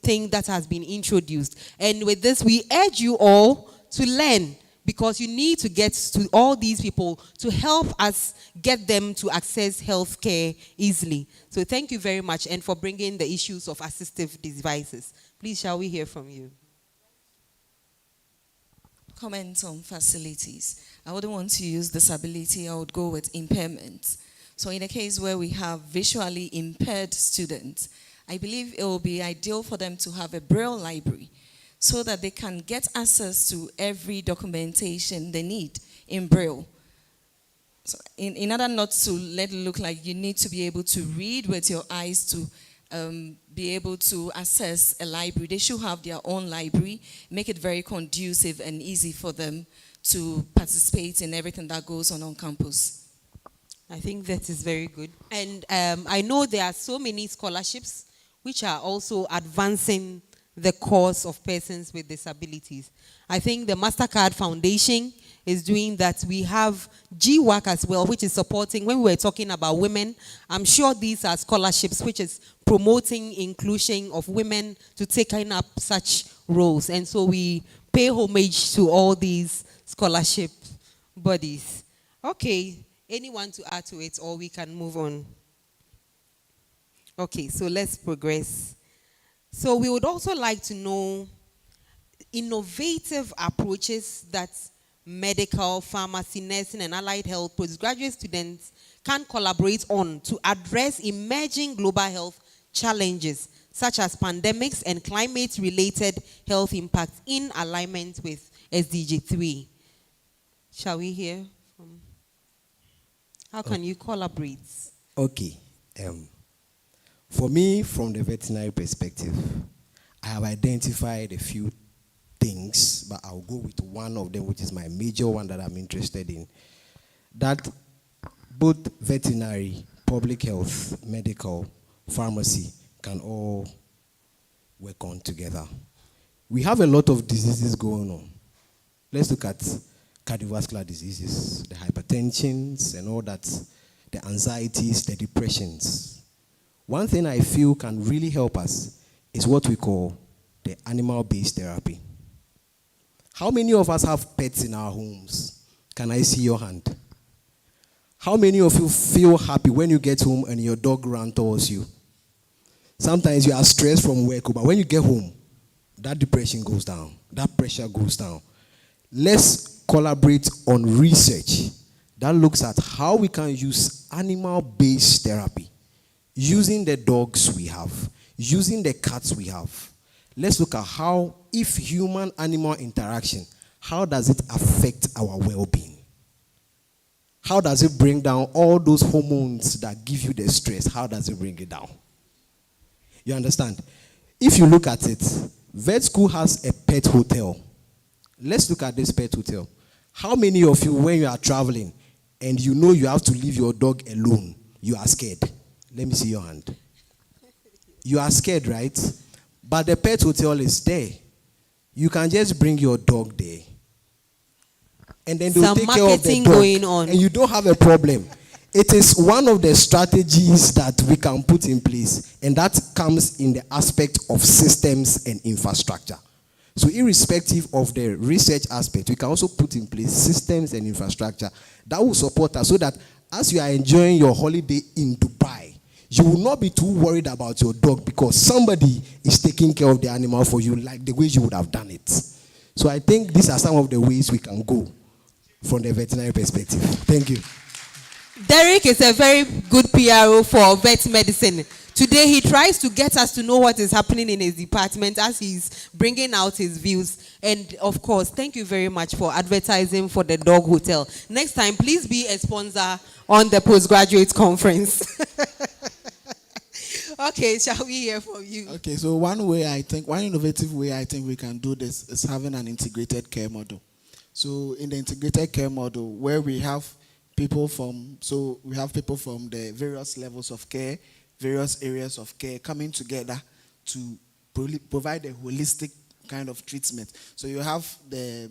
thing that has been introduced. And with this, we urge you all to learn, because you need to get to all these people to help us get them to access healthcare easily. So thank you very much, and for bringing the issues of assistive devices. Please, shall we hear from you? Comments on facilities. I wouldn't want to use disability, I would go with impairment. So in a case where we have visually impaired students, I believe it will be ideal for them to have a Braille library so that they can get access to every documentation they need in Braille. So in order not to let it look like you need to be able to read with your eyes to be able to access a library, they should have their own library, make it very conducive and easy for them to participate in everything that goes on campus. I think that is very good. And I know there are so many scholarships which are also advancing the cause of persons with disabilities. I think the MasterCard Foundation is doing that. We have GWAC as well, which is supporting, when we were talking about women, I'm sure these are scholarships which is promoting inclusion of women to taking up such roles. And so we pay homage to all these scholarship bodies. Okay. Anyone to add to it, or we can move on? Okay, so let's progress. So we would also like to know innovative approaches that medical, pharmacy, nursing, and allied health postgraduate students can collaborate on to address emerging global health challenges, such as pandemics and climate-related health impacts in alignment with SDG 3. Shall we hear? How can you collaborate? Okay. For me, from the veterinary perspective, I have identified a few things, but I'll go with one of them, which is my major one that I'm interested in. That both veterinary, public health, medical, pharmacy can all work on together. We have a lot of diseases going on. Let's look at cardiovascular diseases, the hypertensions and all that, the anxieties, the depressions. One thing I feel can really help us is what we call the animal-based therapy. How many of us have pets in our homes? Can I see your hand? How many of you feel happy when you get home and your dog runs towards you? Sometimes you are stressed from work, but when you get home, that depression goes down, that pressure goes down. Let's collaborate on research that looks at how we can use animal-based therapy, using the dogs we have, using the cats we have. Let's look at how, if human-animal interaction, how does it affect our well-being? How does it bring down all those hormones that give you the stress? How does it bring it down? You understand? If you look at it, vet school has a pet hotel. Let's look at this pet hotel. How many of you, when you are traveling and you know you have to leave your dog alone, you are scared? Let me see your hand. You are scared, right? But the pet hotel is there. You can just bring your dog there. And then they'll take care of the dog. Going on. And you don't have a problem. It is one of the strategies that we can put in place. And that comes in the aspect of systems and infrastructure. So irrespective of the research aspect, we can also put in place systems and infrastructure that will support us so that as you are enjoying your holiday in Dubai, you will not be too worried about your dog because somebody is taking care of the animal for you like the way you would have done it. So I think these are some of the ways we can go from the veterinary perspective. Thank you. Derek is a very good PRO for vet medicine. Today, he tries to get us to know what is happening in his department as he's bringing out his views. And, of course, thank you very much for advertising for the dog hotel. Next time, please be a sponsor on the postgraduate conference. Okay, shall we hear from you? Okay, so one innovative way I think we can do this is having an integrated care model. So in the integrated care model, where we have people from the various levels of care, various areas of care coming together to provide a holistic kind of treatment. So you have the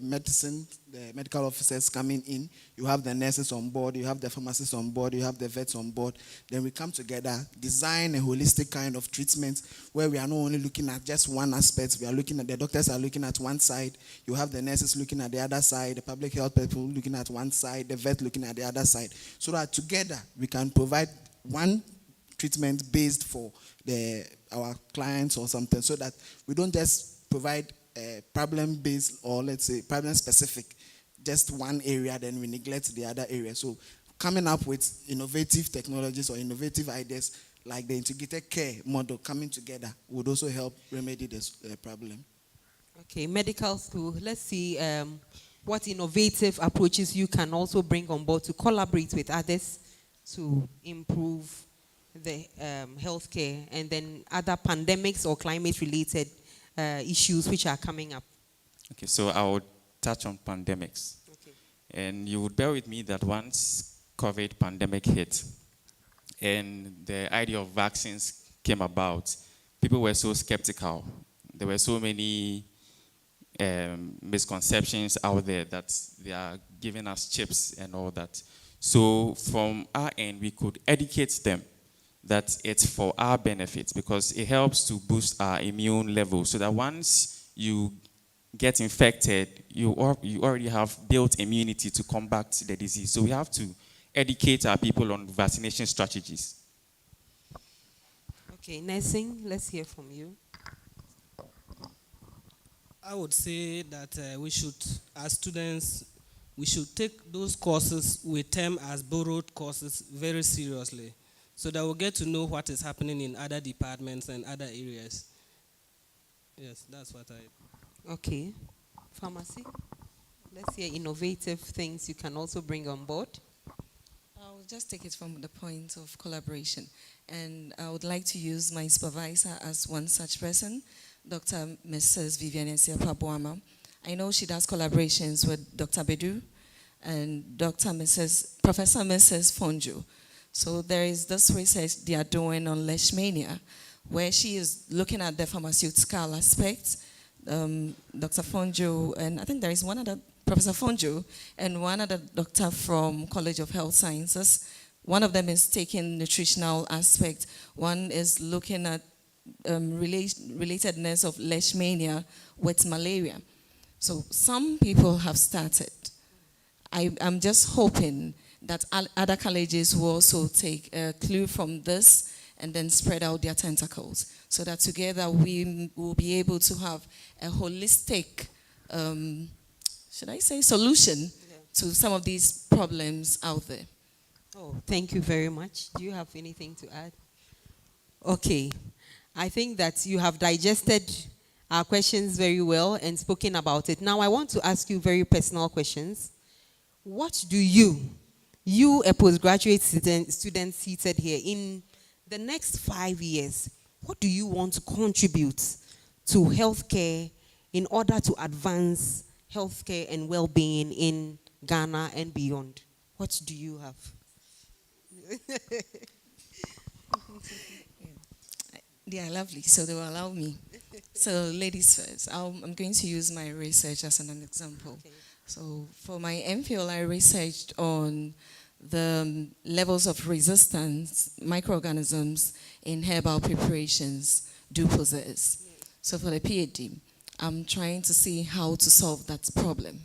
medical officers coming in, you have the nurses on board, you have the pharmacists on board, you have the vets on board. Then we come together, design a holistic kind of treatment where we are not only looking at just one aspect, we are looking at, the doctors are looking at one side, you have the nurses looking at the other side, the public health people looking at one side, the vet looking at the other side, so that together we can provide one treatment based for our clients or something, so that we don't just provide problem-based or let's say problem-specific, just one area, then we neglect the other area. So coming up with innovative technologies or innovative ideas like the integrated care model coming together would also help remedy this problem. Okay, medical school, let's see what innovative approaches you can also bring on board to collaborate with others to improve the healthcare, and then other pandemics or climate-related issues which are coming up. Okay, so I will touch on pandemics. Okay. And you would bear with me that once COVID pandemic hit and the idea of vaccines came about, people were so skeptical. There were so many misconceptions out there that they are giving us chips and all that. So from our end, we could educate them that it's for our benefit because it helps to boost our immune level so that once you get infected, you already have built immunity to combat the disease. So we have to educate our people on vaccination strategies. Okay, nursing, let's hear from you. I would say that we should, as students, we should take those courses we term as borrowed courses very seriously, so that we'll get to know what is happening in other departments and other areas. Yes, that's what I... Okay. Pharmacy, let's hear innovative things you can also bring on board. I'll just take it from the point of collaboration. And I would like to use my supervisor as one such person, Dr. Mrs. Viviane Siapa-Boama. I know she does collaborations with Dr. Bedu and Professor Mrs. Fonjo. So there is this research they are doing on leishmania, where she is looking at the pharmaceutical aspects. Dr. Fonjo, and I think there is one other, Professor Fonjo, and one other doctor from College of Health Sciences. One of them is taking nutritional aspect. One is looking at relatedness of leishmania with malaria. So some people have started. I'm just hoping that other colleges will also take a clue from this and then spread out their tentacles, so that together we will be able to have a holistic, should I say, solution to some of these problems out there. Oh, thank you very much. Do you have anything to add? Okay. I think that you have digested our questions very well and spoken about it. Now I want to ask you very personal questions. What do you a postgraduate student seated here, in the next 5 years, what do you want to contribute to healthcare in order to advance healthcare and well-being in Ghana and beyond? What do you have? They are lovely, so they will allow me. So ladies first, I'm going to use my research as an example. Okay. So for my MPhil, I researched on the levels of resistance microorganisms in herbal preparations do possess. Yeah. So for the PhD, I'm trying to see how to solve that problem.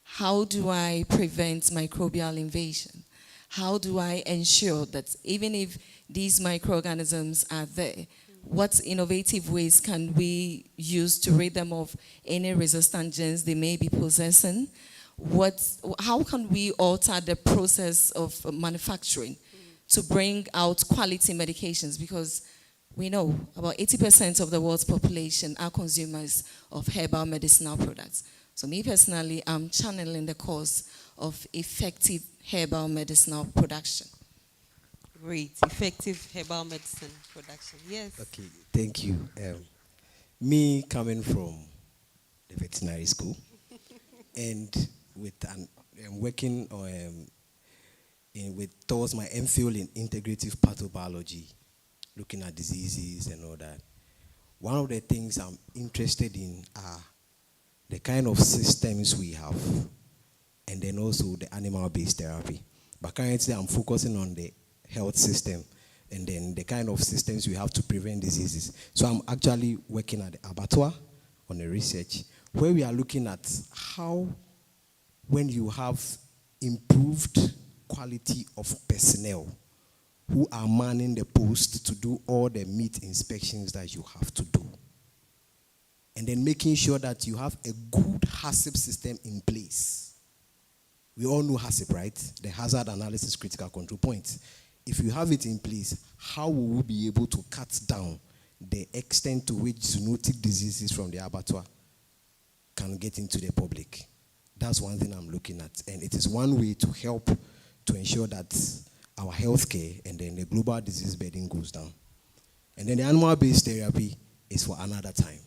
How do I prevent microbial invasion? How do I ensure that even if these microorganisms are there, what innovative ways can we use to rid them of any resistant genes they may be possessing? How can we alter the process of manufacturing to bring out quality medications? Because we know about 80% of the world's population are consumers of herbal medicinal products. So me personally, I'm channeling the cause of effective herbal medicinal production. Great. Effective herbal medicine production. Yes. Okay, thank you. Me coming from the veterinary school and working towards my MPhil in integrative pathobiology, looking at diseases and all that. one of the things I'm interested in are the kind of systems we have, and then also the animal-based therapy. But currently, I'm focusing on the health system, and then the kind of systems we have to prevent diseases. So I'm actually working at the abattoir on a research where we are looking at how, when you have improved quality of personnel who are manning the post to do all the meat inspections that you have to do, and then making sure that you have a good HACCP system in place. We all know HACCP, right? The Hazard Analysis Critical Control Point. If you have it in place, how will we be able to cut down the extent to which zoonotic diseases from the abattoir can get into the public? That's one thing I'm looking at. And it is one way to help to ensure that our healthcare and then the global disease burden goes down. And then the animal-based therapy is for another time.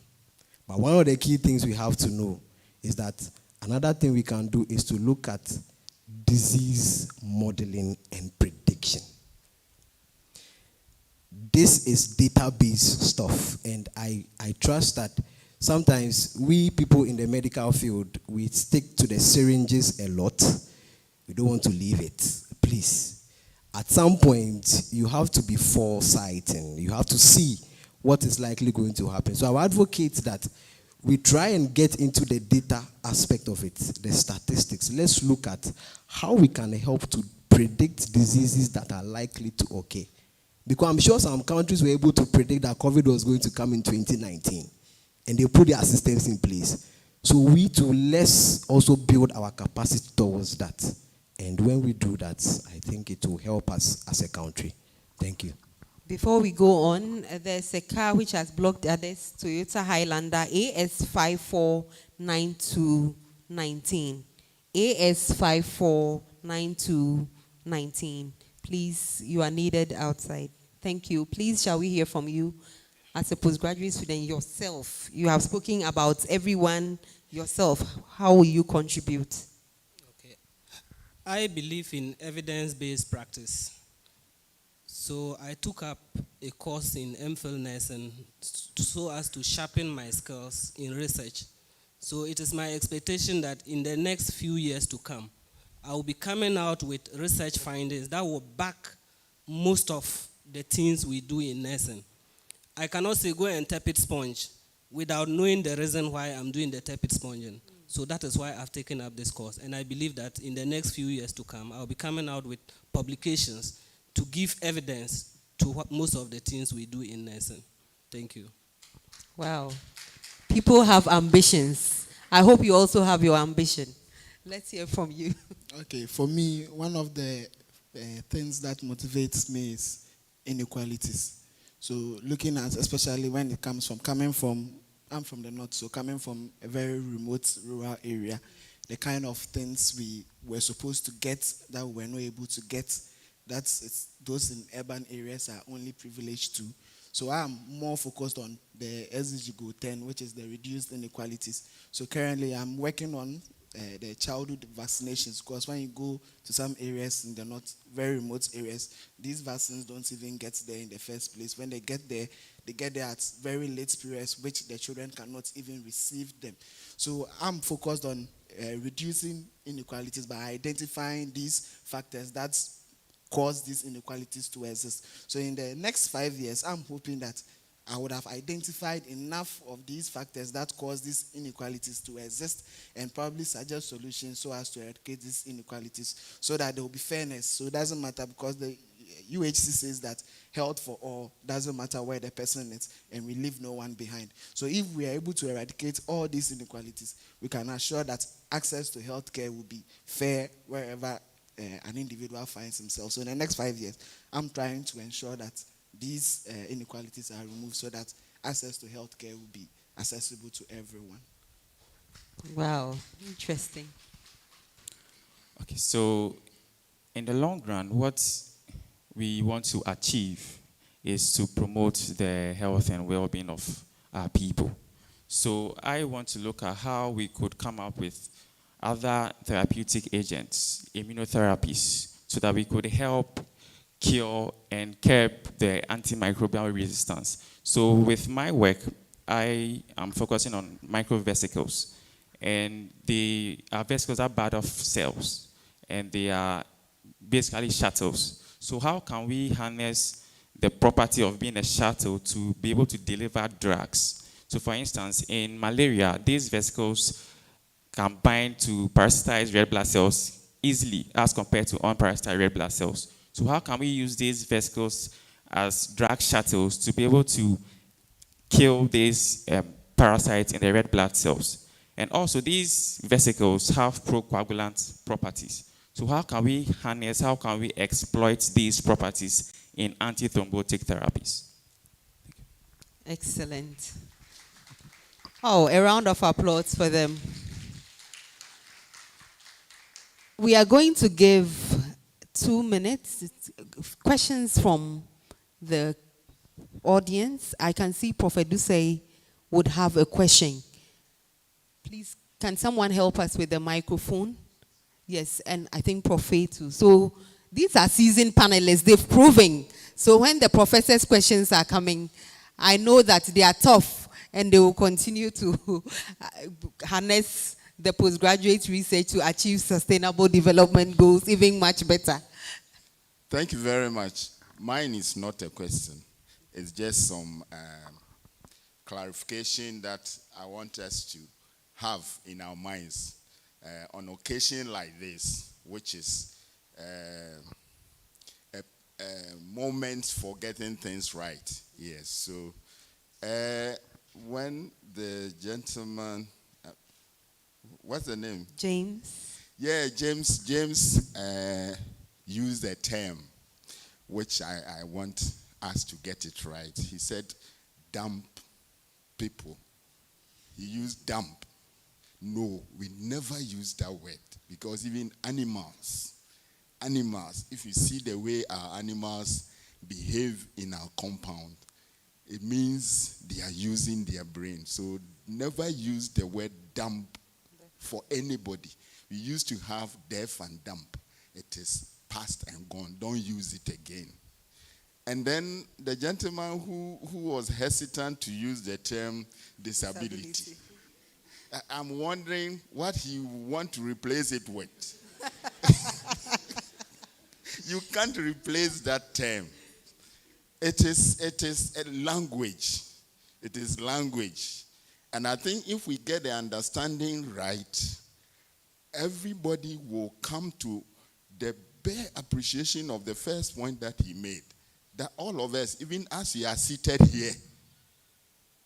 But one of the key things we have to know is that another thing we can do is to look at disease modeling and prediction. This is database stuff, and I trust that sometimes we people in the medical field, we stick to the syringes a lot. We don't want to leave it. Please, at some point, you have to be foresighting. You have to see what is likely going to happen. So I advocate that we try and get into the data aspect of it, the statistics. Let's look at how we can help to predict diseases that are likely to occur. Because I'm sure some countries were able to predict that COVID was going to come in 2019, and they put their systems in place. So we too, let's also build our capacity towards that. And when we do that, I think it will help us as a country. Thank you. Before we go on, there's a car which has blocked others, Toyota Highlander AS549219. AS549219. Please, you are needed outside. Thank you. Please, shall we hear from you as a postgraduate student yourself? You have spoken about everyone yourself. How will you contribute? Okay. I believe in evidence-based practice. So I took up a course in MPhil nursing so as to sharpen my skills in research. So it is my expectation that in the next few years to come, I will be coming out with research findings that will back most of the things we do in nursing. I cannot say go and tepid sponge without knowing the reason why I'm doing the tepid sponging. So that is why I've taken up this course. And I believe that in the next few years to come, I'll be coming out with publications to give evidence to what most of the things we do in nursing. Thank you. Wow. People have ambitions. I hope you also have your ambition. Let's hear from you. Okay, for me, one of the things that motivates me is inequalities. So looking at, especially when it comes from, I'm from the north, so coming from a very remote rural area, the kind of things we were supposed to get that we were not able to get, those in urban areas are only privileged to. So I'm more focused on the SDG Goal 10, which is the reduced inequalities. So currently I'm working on the childhood vaccinations, because when you go to some areas in the north, very remote areas, these vaccines don't even get there in the first place. When they get there at very late periods, which the children cannot even receive them. So I'm focused on reducing inequalities by identifying these factors that cause these inequalities to exist. So in the next 5 years, I'm hoping that I would have identified enough of these factors that cause these inequalities to exist and probably suggest solutions so as to eradicate these inequalities so that there will be fairness. So it doesn't matter, because the UHC says that health for all doesn't matter where the person is, and we leave no one behind. So if we are able to eradicate all these inequalities, we can assure that access to healthcare will be fair wherever an individual finds himself. So in the next 5 years, I'm trying to ensure that these inequalities are removed so that access to healthcare will be accessible to everyone. Wow, interesting. Okay, so in the long run, what we want to achieve is to promote the health and well-being of our people. So I want to look at how we could come up with other therapeutic agents, immunotherapies, so that we could help cure and curb the antimicrobial resistance. So with my work, I am focusing on microvesicles. And they are vesicles that bud off cells. And they are basically shuttles. So how can we harness the property of being a shuttle to be able to deliver drugs? So for instance, in malaria, these vesicles can bind to parasitized red blood cells easily as compared to unparasitized red blood cells. So how can we use these vesicles as drug shuttles to be able to kill these parasites in the red blood cells? And also these vesicles have procoagulant properties. So how can we harness, how can we exploit these properties in antithrombotic therapies? Excellent. Oh, a round of applause for them. We are going to give 2 minutes. Questions from the audience. I can see Prophet Dusey would have a question. Please, can someone help us with the microphone? Yes, and I think Prophet too. So these are seasoned panelists. They've proven. So when the professor's questions are coming, I know that they are tough and they will continue to harness the postgraduate research to achieve sustainable development goals even much better. Thank you very much. Mine is not a question. It's just some clarification that I want us to have in our minds on occasion like this, which is a moment for getting things right. Yes, so when the gentleman, what's the name? James. Yeah, James used a term which I want us to get it right. He said dump people. He used dump. No, we never use that word, because even animals, if you see the way our animals behave in our compound, it means they are using their brain. So never use the word dump for anybody. We used to have deaf and dump. It is past and gone. Don't use it again. And then the gentleman who was hesitant to use the term disability. I'm wondering what he want to replace it with. You can't replace that term. It is a language. It is language. And I think if we get the understanding right, everybody will come to the bare appreciation of the first point that he made. That all of us, even as we are seated here,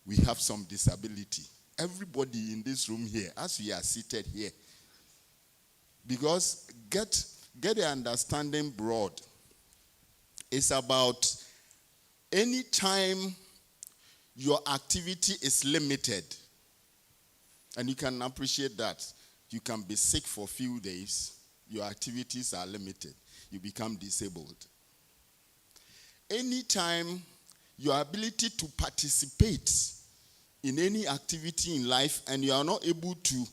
we have some disability. Everybody in this room here, as we are seated here. Because get the understanding broad. It's about any time your activity is limited, and you can appreciate that. You can be sick for a few days, your activities are limited, you become disabled. Anytime your ability to participate in any activity in life and you are not able to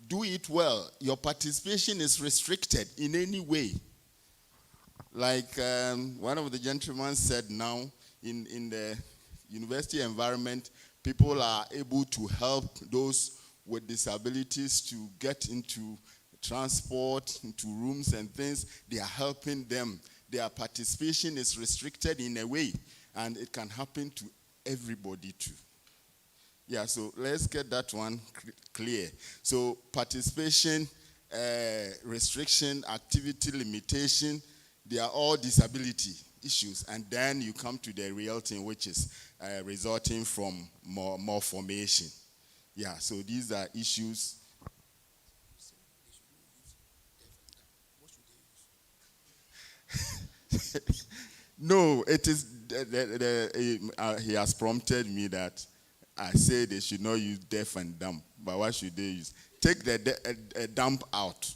do it well, your participation is restricted in any way. Like one of the gentlemen said, now in the university environment, people are able to help those with disabilities to get into transport, into rooms and things. They are helping them. Their participation is restricted in a way, and it can happen to everybody too. Yeah, so let's get that one clear. So participation, restriction, activity limitation, they are all disability issues. And then you come to the real thing, which is resulting from more formation. Yeah, so these are issues. No, it is, he has prompted me that I say they should not use deaf and dumb, but what should they use? Take the dump out.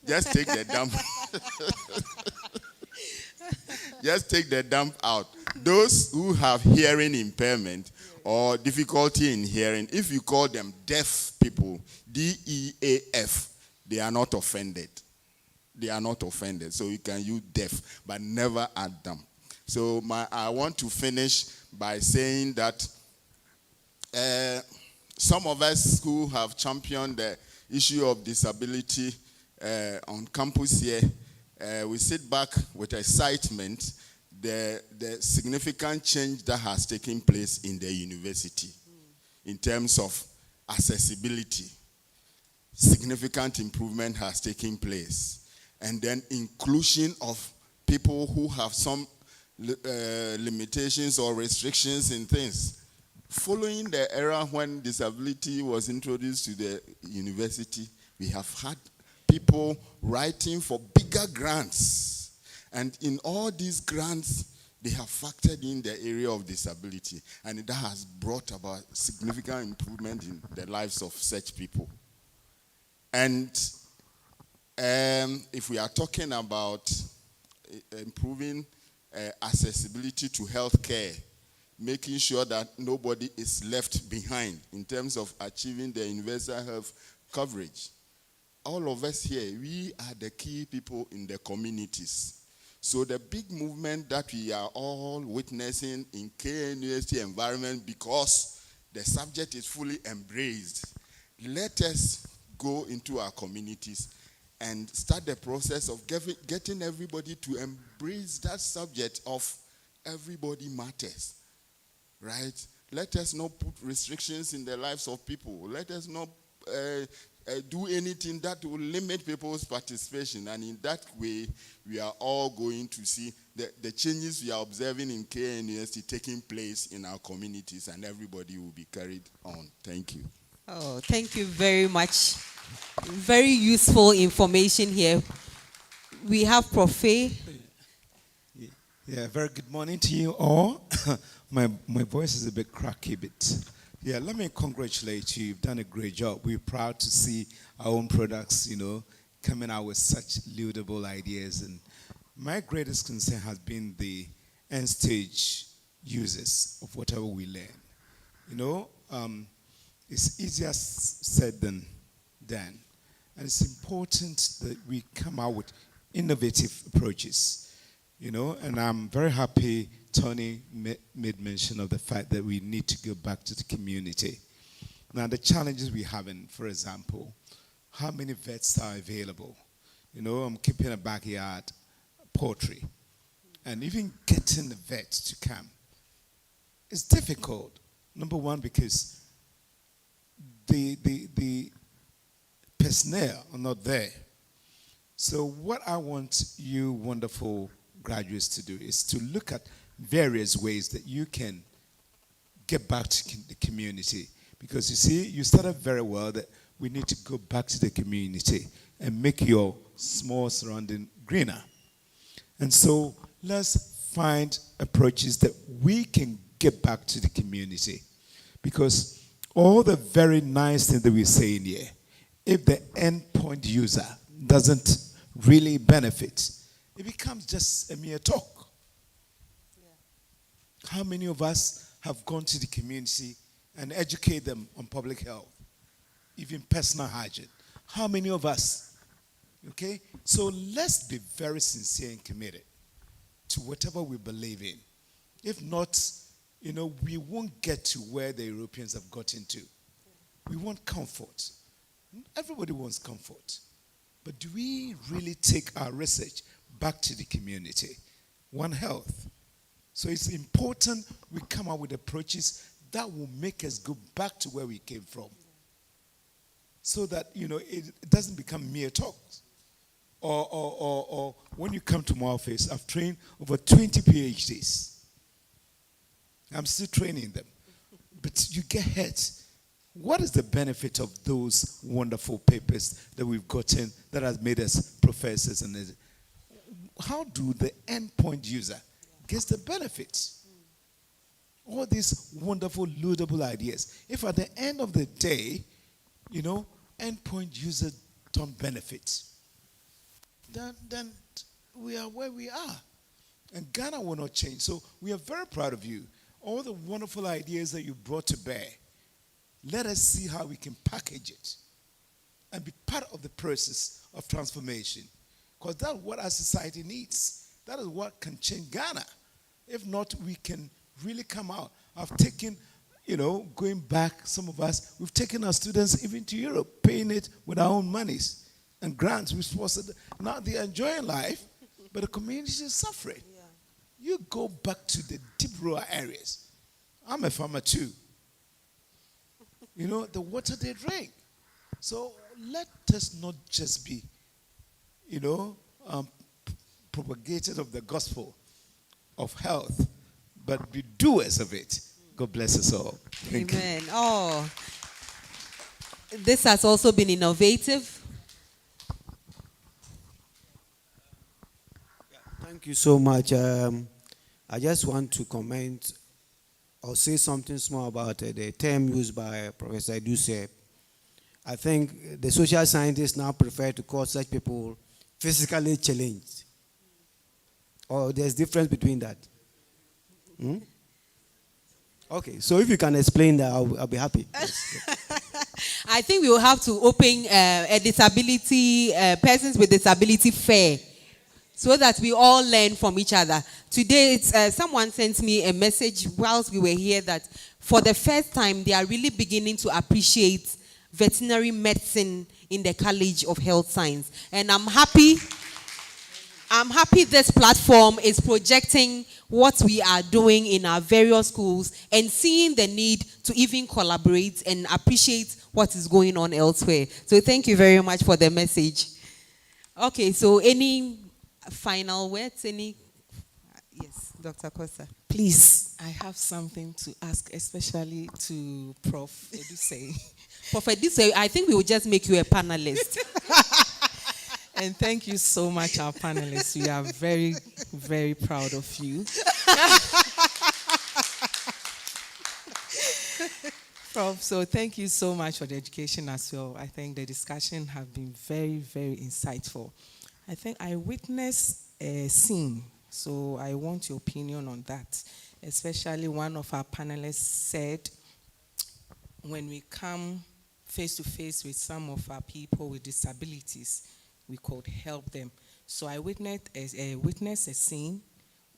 Just take the dump. Just take the dump out. Those who have hearing impairment or difficulty in hearing, if you call them deaf people, DEAF, they are not offended. They are not offended. So you can use deaf, but never add dumb. So I want to finish by saying that some of us who have championed the issue of disability on campus here, we sit back with excitement the significant change that has taken place in the university in terms of accessibility. Significant improvement has taken place. And then inclusion of people who have some limitations or restrictions in things. Following the era when disability was introduced to the university, we have had people writing for bigger grants. And in all these grants, they have factored in the area of disability. And that has brought about significant improvement in the lives of such people. And if we are talking about improving accessibility to health care, making sure that nobody is left behind in terms of achieving the universal health coverage, all of us here, we are the key people in the communities. So the big movement that we are all witnessing in KNUST environment, because the subject is fully embraced, let us go into our communities and start the process of getting everybody to embrace that subject of everybody matters, right? Let us not put restrictions in the lives of people. Let us not do anything that will limit people's participation. And in that way, we are all going to see the changes we are observing in KNUST taking place in our communities, and everybody will be carried on. Thank you. Oh, thank you very much. Very useful information here. We have Prof. Yeah, very good morning to you all. My voice is a bit cracky, but yeah, let me congratulate you. You've done a great job. We're proud to see our own products, coming out with such laudable ideas. And my greatest concern has been the end stage users of whatever we learn. It's easier said than done. And it's important that we come out with innovative approaches, and I'm very happy Tony made mention of the fact that we need to go back to the community. Now, the challenges we have in, for example, how many vets are available? I'm keeping a backyard poultry. And even getting the vets to come is difficult. Number one, because the personnel are not there. So what I want you wonderful graduates to do is to look at various ways that you can get back to the community. Because you see, you started very well that we need to go back to the community and make your small surrounding greener. And so let's find approaches that we can get back to the community. Because all the very nice things that we're saying here, if the endpoint user doesn't really benefit, it becomes just a mere talk. How many of us have gone to the community and educate them on public health, even personal hygiene? How many of us? Okay? So let's be very sincere and committed to whatever we believe in. If not, we won't get to where the Europeans have gotten to. We want comfort. Everybody wants comfort. But do we really take our research back to the community? One Health. So it's important we come up with approaches that will make us go back to where we came from. So that, it doesn't become mere talks. Or when you come to my office, I've trained over 20 PhDs. I'm still training them. But you get hurt. What is the benefit of those wonderful papers that we've gotten that has made us professors? And how do the endpoint user get the benefits? All these wonderful, laudable ideas. If at the end of the day, endpoint users don't benefit, then we are where we are. And Ghana will not change. So we are very proud of you. All the wonderful ideas that you brought to bear. Let us see how we can package it and be part of the process of transformation. Because that's what our society needs. That is what can change Ghana. If not, we can really come out. I've taken going back, some of us, we've taken our students even to Europe, paying it with our own monies and grants. We sponsored. Now they're enjoying life, but the community is suffering. Yeah. You go back to the deep rural areas. I'm a farmer too. The water they drink. So let us not just be, propagators of the gospel of health, but be doers of it. God bless us all. Thank Amen. Oh, this has also been innovative. Thank you so much. I just want to comment or say something small about the term used by Professor Eduse. I think the social scientists now prefer to call such people physically challenged. Or there's difference between that. Okay, so if you can explain that, I'll be happy. I think we will have to open a disability, persons with disability fair, so that we all learn from each other. Today, someone sent me a message whilst we were here that for the first time, they are really beginning to appreciate veterinary medicine in the College of Health Science. And I'm happy this platform is projecting what we are doing in our various schools and seeing the need to even collaborate and appreciate what is going on elsewhere. So thank you very much for the message. Okay, so any final words? Yes, Dr. Kosa. Please, I have something to ask, especially to Prof. Eduse. Prof. Eduse, I think we will just make you a panelist. And thank you so much, our panelists. We are very, very proud of you. Prof, so thank you so much for the education as well. I think the discussion has been very, very insightful. I think I witnessed a scene, so I want your opinion on that. Especially one of our panelists said, when we come face to face with some of our people with disabilities, we could help them. So I witnessed a scene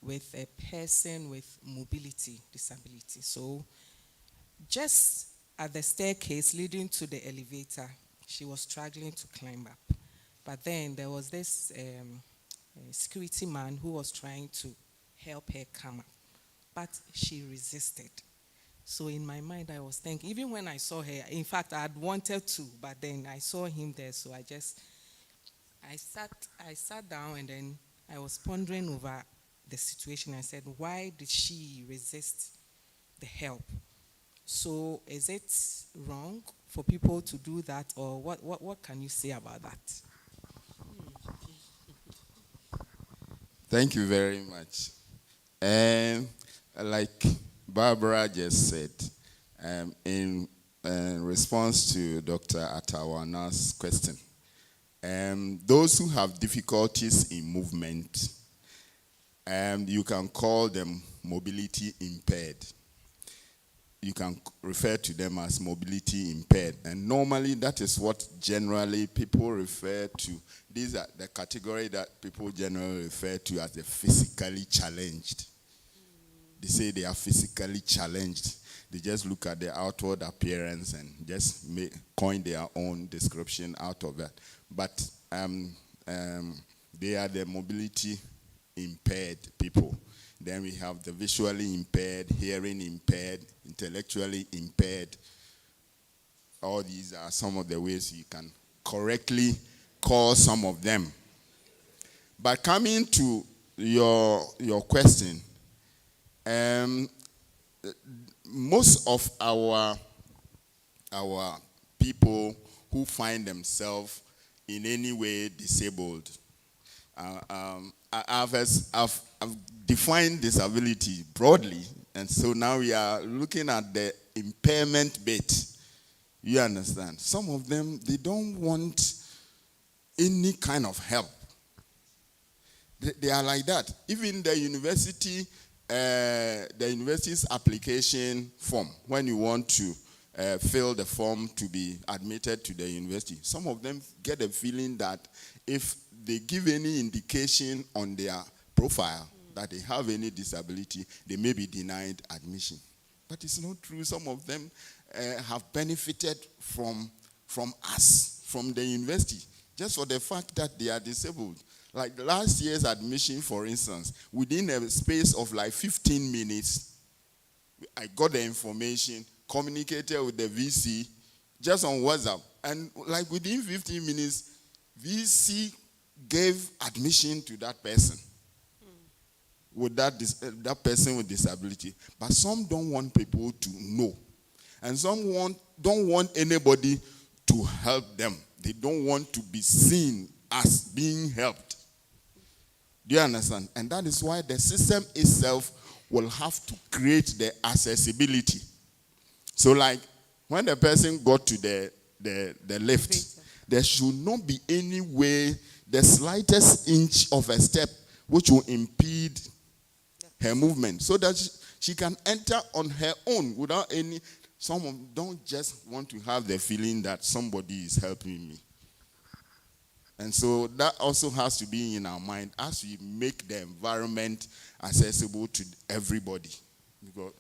with a person with mobility disability. So just at the staircase leading to the elevator, she was struggling to climb up. But then there was this security man who was trying to help her come up. But she resisted. So in my mind, I was thinking, even when I saw her, in fact, I had wanted to, but then I saw him there, so I sat down, and then I was pondering over the situation. I said, why did she resist the help? So is it wrong for people to do that, or what can you say about that? Thank you very much. Like Barbara just said, in response to Dr. Atawana's question, those who have difficulties in movement, you can call them mobility impaired. You can refer to them as mobility impaired. And normally that is what generally people refer to. These are the category that people generally refer to as the physically challenged. They say they are physically challenged. They just look at the outward appearance and just coin their own description out of that. But they are the mobility impaired people. Then we have the visually impaired, hearing impaired, intellectually impaired. All these are some of the ways you can correctly call some of them. But coming to your question, most of our people who find themselves in any way disabled, I've defined disability broadly, and so now we are looking at the impairment bit. You understand? Some of them, they don't want any kind of help. They are like that. Even the university's application form, when you want to fill the form to be admitted to the university, some of them get a feeling that if they give any indication on their profile that they have any disability, they may be denied admission. But it's not true. Some of them have benefited from us, from the university, just for the fact that they are disabled. Like last year's admission, for instance, within a space of like 15 minutes, I got the information, communicated with the VC, just on WhatsApp. And like within 15 minutes, VC gave admission to that person. With that person with disability. But some don't want people to know. And some don't want anybody to help them. They don't want to be seen as being helped. Do you understand? And that is why the system itself will have to create the accessibility. So like when the person got to the lift, there should not be any way, the slightest inch of a step which will impede her movement, so that she can enter on her own without any. Some don't just want to have the feeling that somebody is helping me. And so that also has to be in our mind as we make the environment accessible to everybody. Because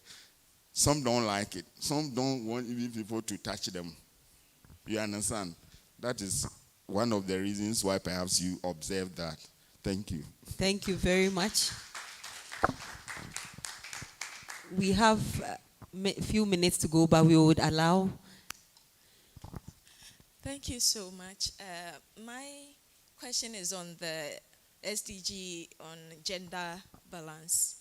some don't like it. Some don't want even people to touch them. You understand? That is one of the reasons why perhaps you observe that. Thank you. Thank you very much. We have a few minutes to go, but we would allow. Thank you so much. My question is on the SDG on gender balance.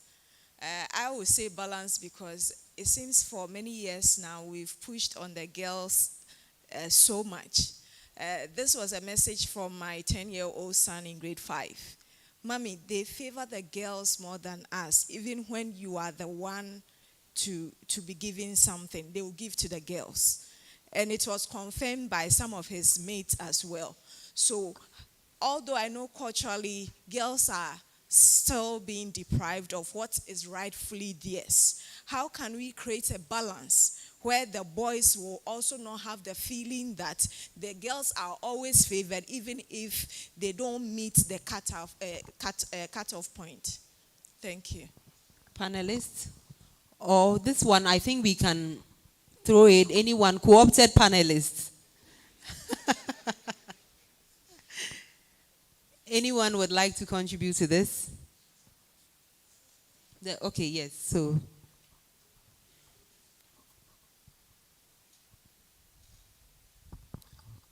I would say balance because it seems for many years now we've pushed on the girls so much. This was a message from my 10-year-old son in grade 5. Mommy, they favor the girls more than us. Even when you are the one to be giving something, they will give to the girls. And it was confirmed by some of his mates as well. So, although I know culturally girls are still being deprived of what is rightfully theirs, how can we create a balance where the boys will also not have the feeling that the girls are always favored even if they don't meet the cut-off point? Thank you. Panelists? Or this one, I think we can throw it. Anyone, co-opted panelists? Anyone would like to contribute to this? Okay, yes, so.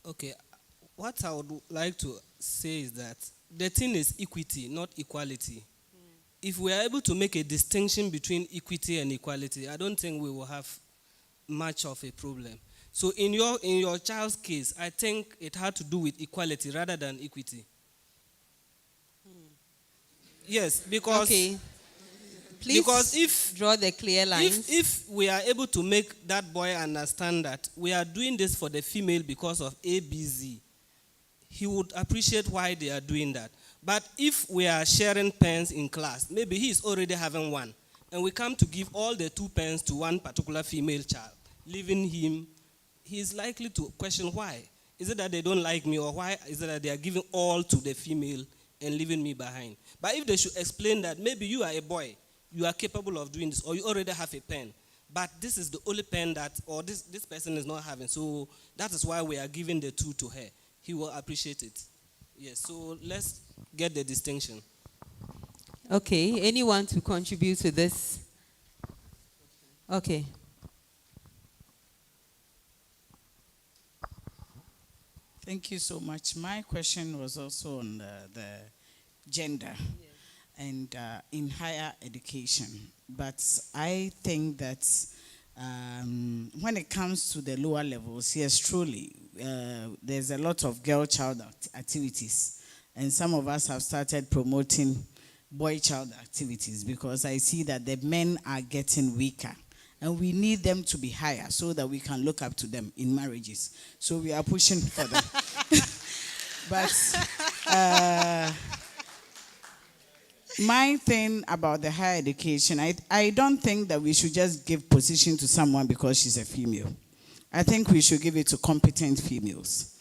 Okay, what I would like to say is that the thing is equity, not equality. If we are able to make a distinction between equity and equality, I don't think we will have much of a problem. So in your child's case, I think it had to do with equality rather than equity. Yes, because okay. Please because if draw the clear lines. If we are able to make that boy understand that we are doing this for the female because of A, B, Z, he would appreciate why they are doing that. But if we are sharing pens in class, maybe he is already having one, and we come to give all the 2 pens to one particular female child, leaving him, he is likely to question why. Is it that they don't like me, or why is it that they are giving all to the female and leaving me behind? But if they should explain that maybe you are a boy, you are capable of doing this, or you already have a pen, but this is the only pen that, or this person is not having, so that is why we are giving the 2 to her. He will appreciate it. Yes, so let's get the distinction. Okay, anyone to contribute to this? Okay. Thank you so much. My question was also on the gender and in higher education. But I think that when it comes to the lower levels, yes, truly, there's a lot of girl-child activities. And some of us have started promoting boy-child activities because I see that the men are getting weaker. And we need them to be higher so that we can look up to them in marriages. So we are pushing for them. But my thing about the higher education, I don't think that we should just give position to someone because she's a female. I think we should give it to competent females.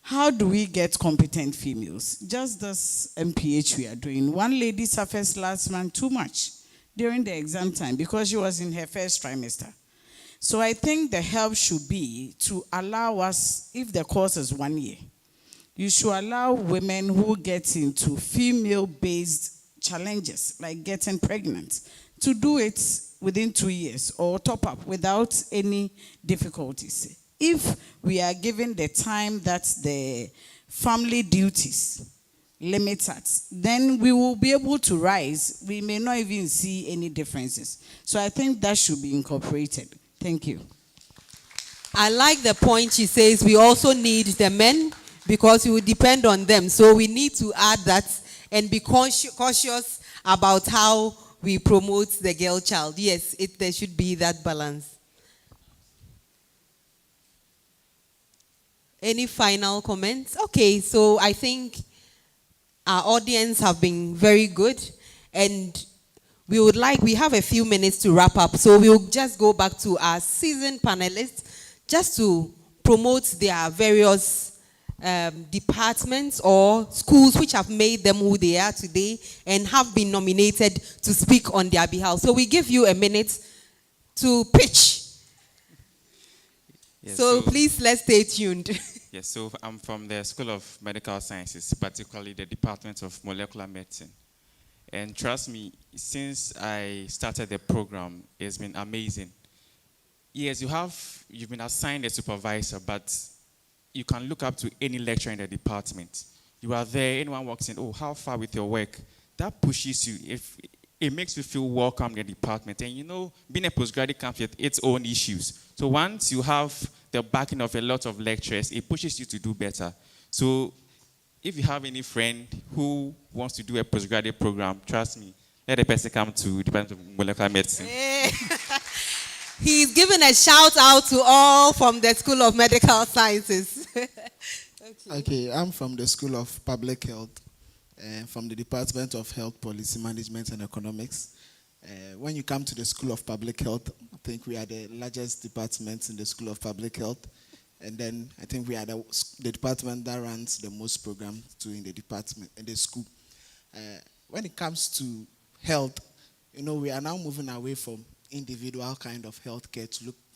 How do we get competent females? Just this MPH we are doing. One lady suffers last month too much during the exam time because she was in her first trimester. So I think the help should be to allow us, if the course is 1 year, you should allow women who get into female-based challenges, like getting pregnant, to do it within 2 years or top up without any difficulties. If we are given the time that the family duties limit us, then we will be able to rise. We may not even see any differences. So I think that should be incorporated. Thank you. I like the point she says we also need the men because we will depend on them. So we need to add that and be cautious about how we promote the girl child. Yes, there should be that balance. Any final comments? Okay, so I think our audience have been very good, and we have a few minutes to wrap up. So we'll just go back to our seasoned panelists just to promote their various departments or schools which have made them who they are today and have been nominated to speak on their behalf. So we give you a minute to pitch. Yes, so please, let's stay tuned. Yes, so I'm from the School of Medical Sciences, particularly the Department of Molecular Medicine. And trust me, since I started the program, it's been amazing. Yes, you've been assigned a supervisor, but you can look up to any lecturer in the department. You are there, anyone walks in, oh, how far with your work? That pushes you. If it makes you feel welcome in the department. And you know, being a postgraduate comes with its own issues. So once you have the backing of a lot of lecturers, it pushes you to do better. So if you have any friend who wants to do a postgraduate program, trust me, let the person come to the Department of Molecular Medicine. He's given a shout out to all from the School of Medical Sciences. Okay, I'm from the School of Public Health, from the Department of Health Policy Management and Economics. When you come to the School of Public Health, I think we are the largest department in the School of Public Health. And then I think we are the department that runs the most programs too in the department, in the school. When it comes to health, you know, we are now moving away from individual kind of healthcare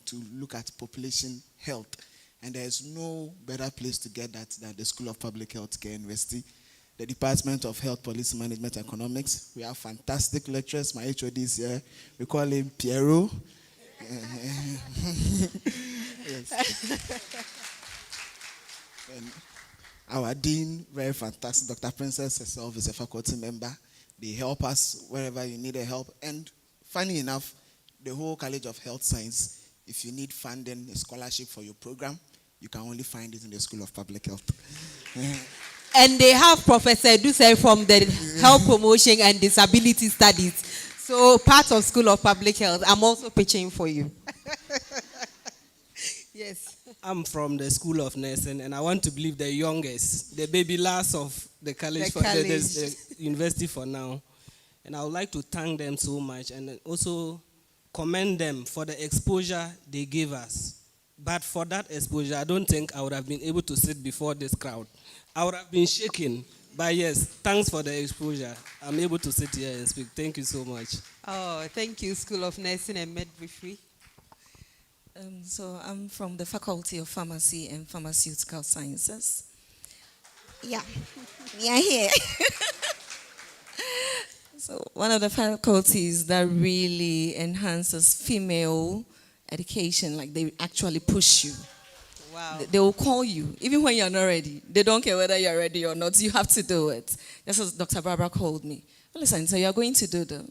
to look at population health. And there is no better place to get that than the School of Public Health Care University. The Department of Health Policy Management and Economics. We have fantastic lecturers. My HOD is here. We call him Piero. Yes. And our dean, very fantastic. Dr. Princess herself is a faculty member. They help us wherever you need help. And funny enough, the whole College of Health Science, if you need funding, a scholarship for your program, you can only find it in the School of Public Health. And they have Professor Duse from the Health Promotion and Disability Studies. So part of School of Public Health. I'm also pitching for you. Yes. I'm from the School of Nursing, and I want to believe the youngest, the baby last of the college, the university for now. And I would like to thank them so much and also commend them for the exposure they gave us. But for that exposure, I don't think I would have been able to sit before this crowd. I would have been shaking. But yes, thanks for the exposure. I'm able to sit here and speak. Thank you so much. Oh, thank you, School of Nursing and Midwifery. So I'm from the Faculty of Pharmacy and Pharmaceutical Sciences. Yeah, we are here. So one of the faculties that really enhances female education, like they actually push you. Wow. They will call you, even when you're not ready. They don't care whether you're ready or not. You have to do it. Just as Dr. Barbara called me. Well, listen, so you're going to do that.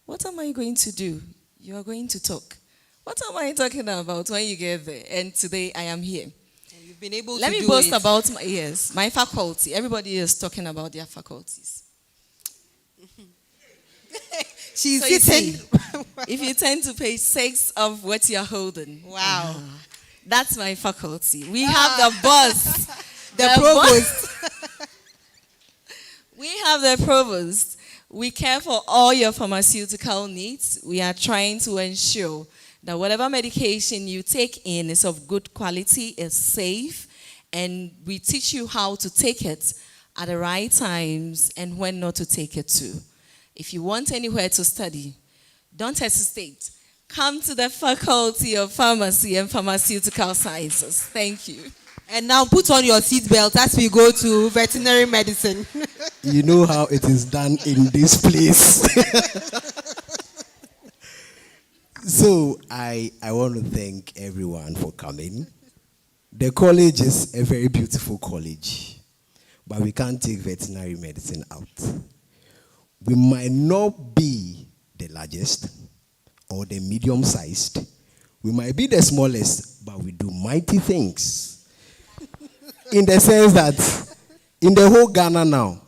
What am I going to do? You are going to talk. What am I talking about when you get there? And today I am here. And you've been able Let to me do boast it. about my faculty. Everybody is talking about their faculties. She's so sitting. If you turn to page 6 of what you're holding. Wow. That's my faculty. We have the boss. the provost. We have the provost. We care for all your pharmaceutical needs. We are trying to ensure that whatever medication you take in is of good quality, is safe, and we teach you how to take it at the right times and when not to take it to. If you want anywhere to study, don't hesitate. come to the Faculty of Pharmacy and Pharmaceutical Sciences. Thank you. And now put on your seatbelt as we go to veterinary medicine. You know how it is done in this place. So I want to thank everyone for coming. The college is a very beautiful college, but we can't take veterinary medicine out. We might not be the largest or the medium-sized. We might be the smallest, but we do mighty things. In the sense that in the whole Ghana now,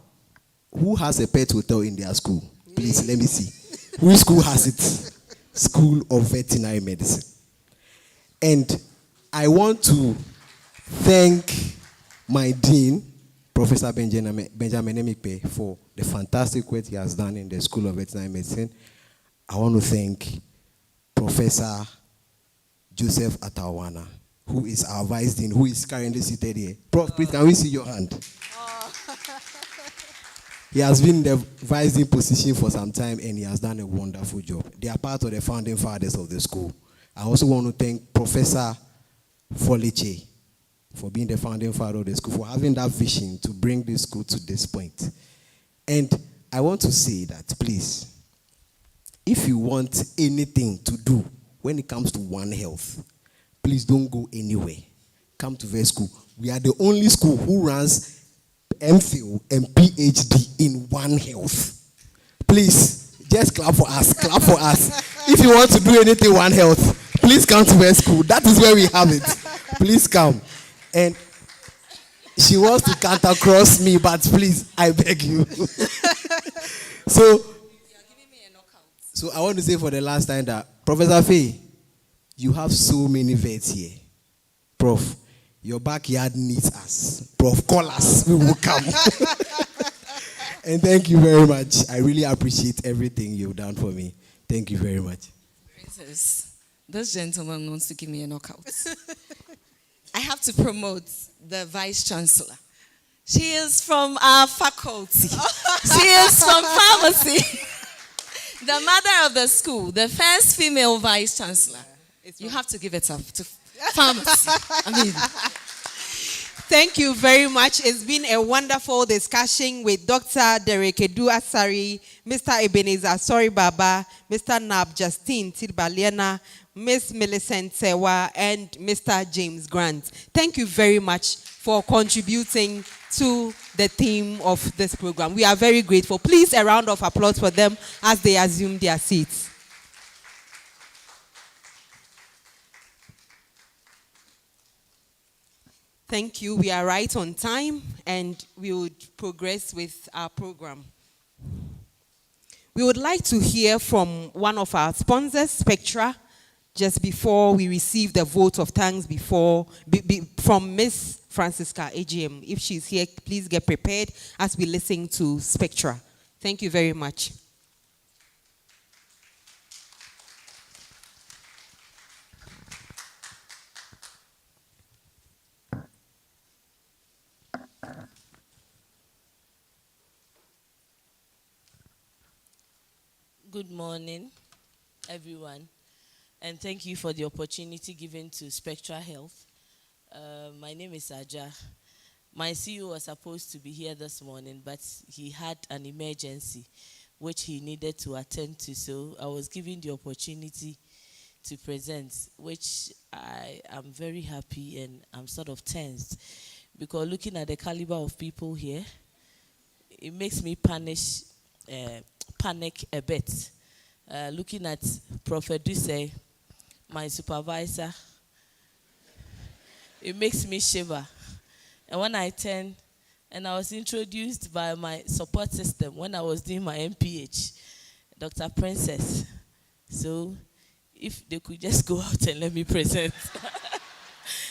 who has a pet hotel in their school? Please, let me see. Which school has it? School of Veterinary Medicine. And I want to thank my dean, Professor Benjamin Emikpe, for the fantastic work he has done in the School of Veterinary Medicine. I want to thank Professor Joseph Atawana, who is our vice dean, who is currently seated here. Prof, please, can we see your hand? He has been in the vice dean position for some time, and he has done a wonderful job. They are part of the founding fathers of the school. I also want to thank Professor Foliche for being the founding father of the school, for having that vision to bring this school to this point. And I want to say that, please, if you want anything to do when it comes to One Health, please don't go anywhere. Come to vet school. We are the only school who runs MPhil and PhD in One Health. Please, just clap for us. Clap for us. If you want to do anything One Health, please come to vet school. That is where we have it. Please come. And she wants to cut across me, but please, I beg you. So I want to say for the last time that, Professor Faye, you have so many vets here. Prof, your backyard needs us. Prof, call us. We will come. And thank you very much. I really appreciate everything you've done for me. Thank you very much. This gentleman wants to give me a knockout. I have to promote the Vice Chancellor. She is from our faculty. She is from pharmacy. The mother of the school, the first female Vice Chancellor. You have to give it up to pharmacy. I mean, Thank you very much. It's been a wonderful discussion with Dr. Derek Edu Asari, Mr. Ebenezer Asori Baba, Mr. Nab Justine Tidbaliana, Miss Millicent Sewa, and Mr. James Grant. Thank you very much for contributing to the theme of this program. We are very grateful. Please, a round of applause for them as they assume their seats. Thank you. We are right on time, and we would progress with our program. We would like to hear from one of our sponsors, Spectra, just before we receive the vote of thanks from Miss Francisca AGM. If she's here, please get prepared as we listen to Spectra. Thank you very much. Good morning, everyone, and thank you for the opportunity given to Spectra Health. My name is Aja. My CEO was supposed to be here this morning, but he had an emergency which he needed to attend to, so I was given the opportunity to present, which I am very happy and I'm sort of tensed, because looking at the caliber of people here, it makes me panic a bit. Looking at Prophet Duse, my supervisor, it makes me shiver. And when I turn, and I was introduced by my support system when I was doing my MPH, Dr. Princess. So if they could just go out and let me present.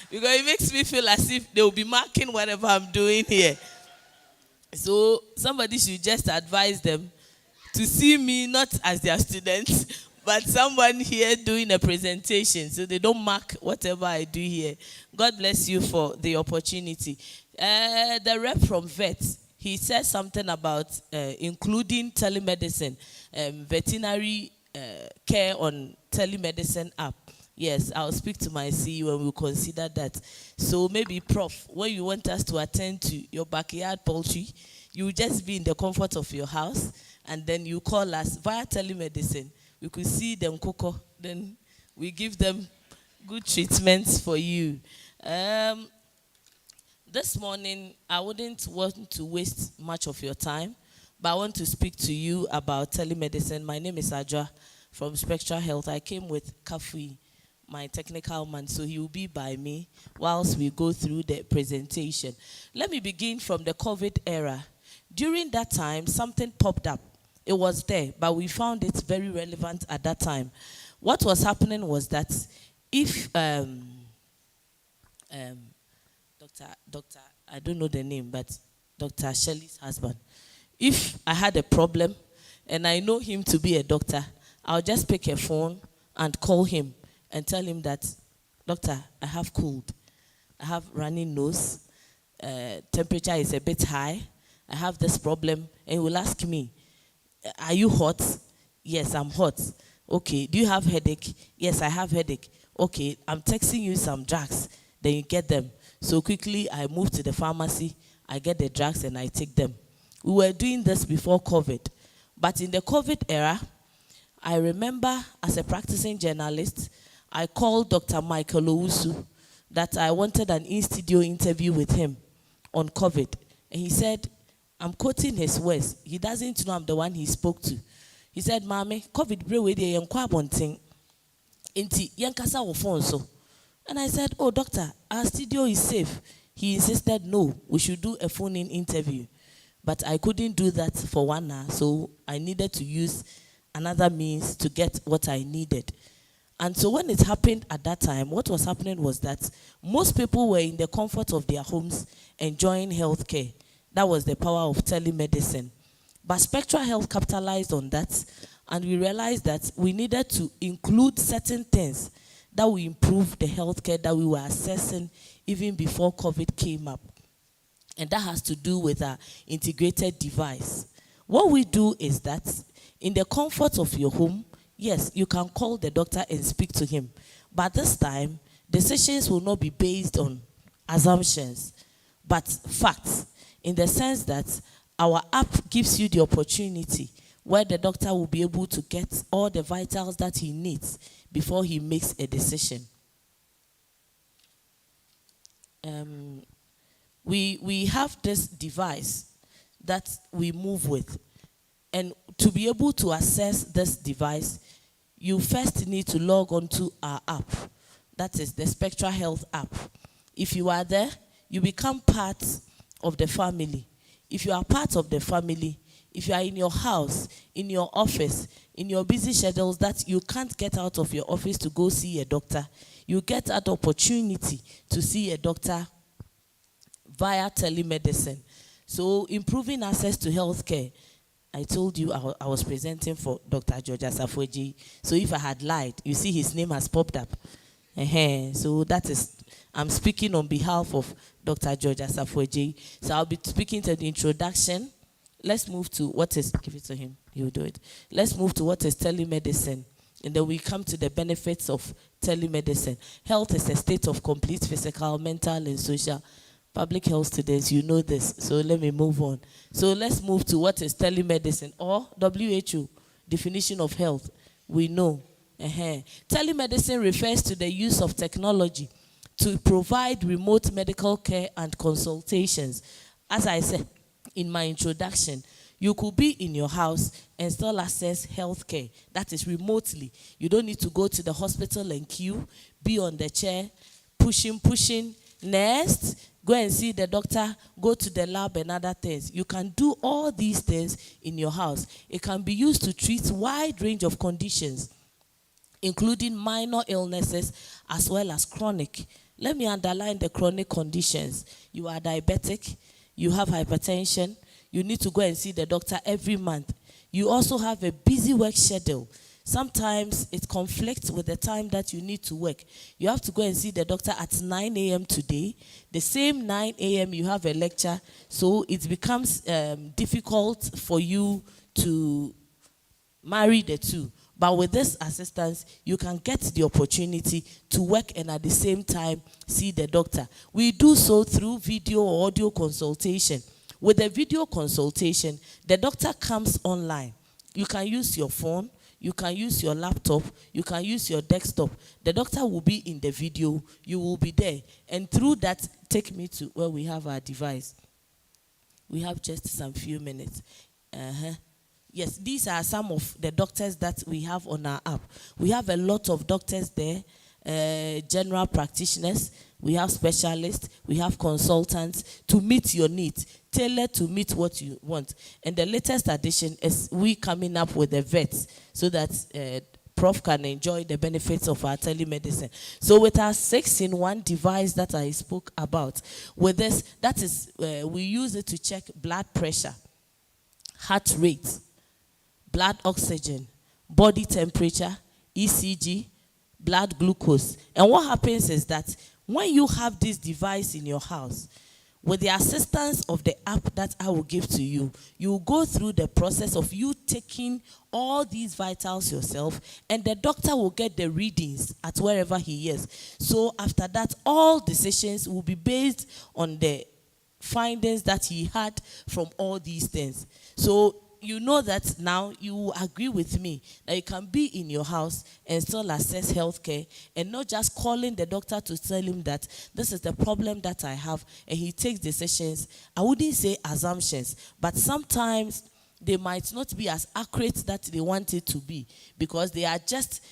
Because it makes me feel as if they will be marking whatever I'm doing here. So somebody should just advise them to see me not as their student, but someone here doing a presentation, so they don't mark whatever I do here. God bless you for the opportunity. The rep from VET, he said something about including telemedicine, veterinary care on telemedicine app. Yes, I'll speak to my CEO and we'll consider that. So maybe, Prof, when you want us to attend to your backyard poultry, you will just be in the comfort of your house, and then you call us via telemedicine. We could see them cocoa, then we give them good treatments for you. This morning, I wouldn't want to waste much of your time, but I want to speak to you about telemedicine. My name is Adra from Spectra Health. I came with Kafui, my technical man, so he will be by me whilst we go through the presentation. Let me begin from the COVID era. During that time, something popped up. It was there, but we found it very relevant at that time. What was happening was that if Doctor, I don't know the name, but Dr. Shelley's husband, if I had a problem and I know him to be a doctor, I'll just pick a phone and call him and tell him that, doctor, I have cold, I have running nose, temperature is a bit high, I have this problem, and he will ask me, are you hot? Yes, I'm hot. Okay, do you have headache? Yes, I have headache. Okay, I'm texting you some drugs, then you get them. So quickly, I move to the pharmacy, I get the drugs and I take them. We were doing this before COVID. But in the COVID era, I remember as a practicing journalist, I called Dr. Michael Owusu that I wanted an in-studio interview with him on COVID. And he said, I'm quoting his words. He doesn't know I'm the one he spoke to. He said, Mami, COVID brewe de yankwa bonting. Inti yankasa wo phone so. And I said, oh, doctor, our studio is safe. He insisted, no, we should do a phone-in interview. But I couldn't do that for 1 hour, so I needed to use another means to get what I needed. And so when it happened at that time, what was happening was that most people were in the comfort of their homes enjoying healthcare. That was the power of telemedicine. But Spectra Health capitalized on that, and we realized that we needed to include certain things that will improve the healthcare that we were assessing even before COVID came up. And that has to do with our integrated device. What we do is that in the comfort of your home, yes, you can call the doctor and speak to him. But this time, decisions will not be based on assumptions, but facts, in the sense that our app gives you the opportunity where the doctor will be able to get all the vitals that he needs before he makes a decision. We have this device that we move with. And to be able to access this device, you first need to log on to our app. That is the Spectra Health app. If you are there, you become part of the family. If you are part of the family, if you are in your house, in your office, in your busy schedules that you can't get out of your office to go see a doctor, you get that opportunity to see a doctor via telemedicine. So improving access to healthcare. I told you I was presenting for Dr. George Asafoji. So if I had lied, you see his name has popped up. So that is, I'm speaking on behalf of Dr. George Asafoji. So I'll be speaking to the introduction. Let's move to what is, give it to him, he'll do it. Let's move to what is telemedicine. And then we come to the benefits of telemedicine. Health is a state of complete physical, mental, and social. Public health students, you know this. So let me move on. So let's move to what is telemedicine, or WHO definition of health. We know. Telemedicine refers to the use of technology to provide remote medical care and consultations. As I said in my introduction, you could be in your house and still access health care. That is remotely. You don't need to go to the hospital and queue, be on the chair, pushing. Next, go and see the doctor, go to the lab and other things. You can do all these things in your house. It can be used to treat a wide range of conditions, including minor illnesses as well as chronic. Let me underline the chronic conditions. You are diabetic, you have hypertension, you need to go and see the doctor every month. You also have a busy work schedule. Sometimes it conflicts with the time that you need to work. You have to go and see the doctor at 9 a.m. today. The same 9 a.m. you have a lecture, so it becomes difficult for you to marry the two. But with this assistance, you can get the opportunity to work and at the same time see the doctor. We do so through video or audio consultation. With the video consultation, the doctor comes online. You can use your phone, you can use your laptop, you can use your desktop. The doctor will be in the video, you will be there. And through that, take me to where we have our device. We have just some few minutes. Yes, these are some of the doctors that we have on our app. We have a lot of doctors there, general practitioners, we have specialists, we have consultants to meet your needs, tailored to meet what you want. And the latest addition is we coming up with the vets so that Prof can enjoy the benefits of our telemedicine. So with our 6-in-1 device that I spoke about, with this, that is, we use it to check blood pressure, heart rate, blood oxygen, body temperature, ECG, blood glucose. And what happens is that when you have this device in your house, with the assistance of the app that I will give to you, you will go through the process of you taking all these vitals yourself, and the doctor will get the readings at wherever he is. So after that, all decisions will be based on the findings that he had from all these things. So you know that now you agree with me that you can be in your house and still access healthcare, and not just calling the doctor to tell him that this is the problem that I have, and he takes decisions. I wouldn't say assumptions, but sometimes they might not be as accurate that they want it to be, because they are just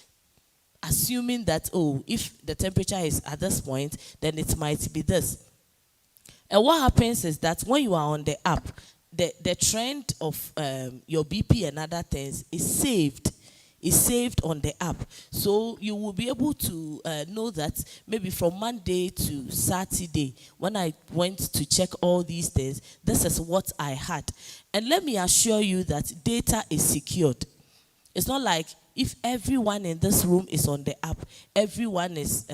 assuming that, oh, if the temperature is at this point, then it might be this. And what happens is that when you are on the app, the trend of your BP and other things is saved on the app. So you will be able to know that maybe from Monday to Saturday, when I went to check all these things, this is what I had. And let me assure you that data is secured. It's not like if everyone in this room is on the app, everyone is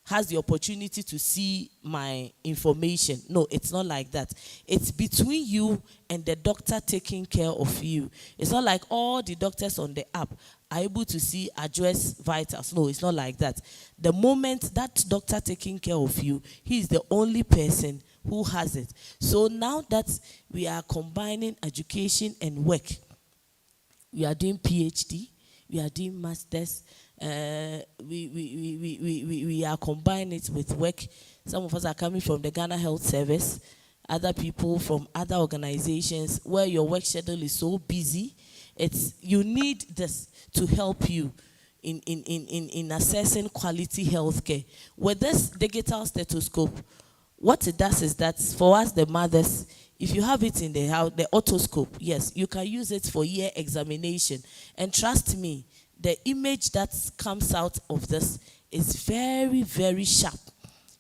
has the opportunity to see my information. No, it's not like that. It's between you and the doctor taking care of you. It's not like all the doctors on the app are able to see address vitals. No, it's not like that. The moment that doctor taking care of you, he is the only person who has it. So now that we are combining education and work, we are doing PhD, we are doing masters, we are combining it with work. Some of us are coming from the Ghana Health Service, other people from other organizations where your work schedule is so busy. You need this to help you in assessing quality healthcare. With this digital stethoscope, what it does is that for us, the mothers, if you have it in the house, the otoscope, yes, you can use it for ear examination. And trust me, the image that comes out of this is very, very sharp.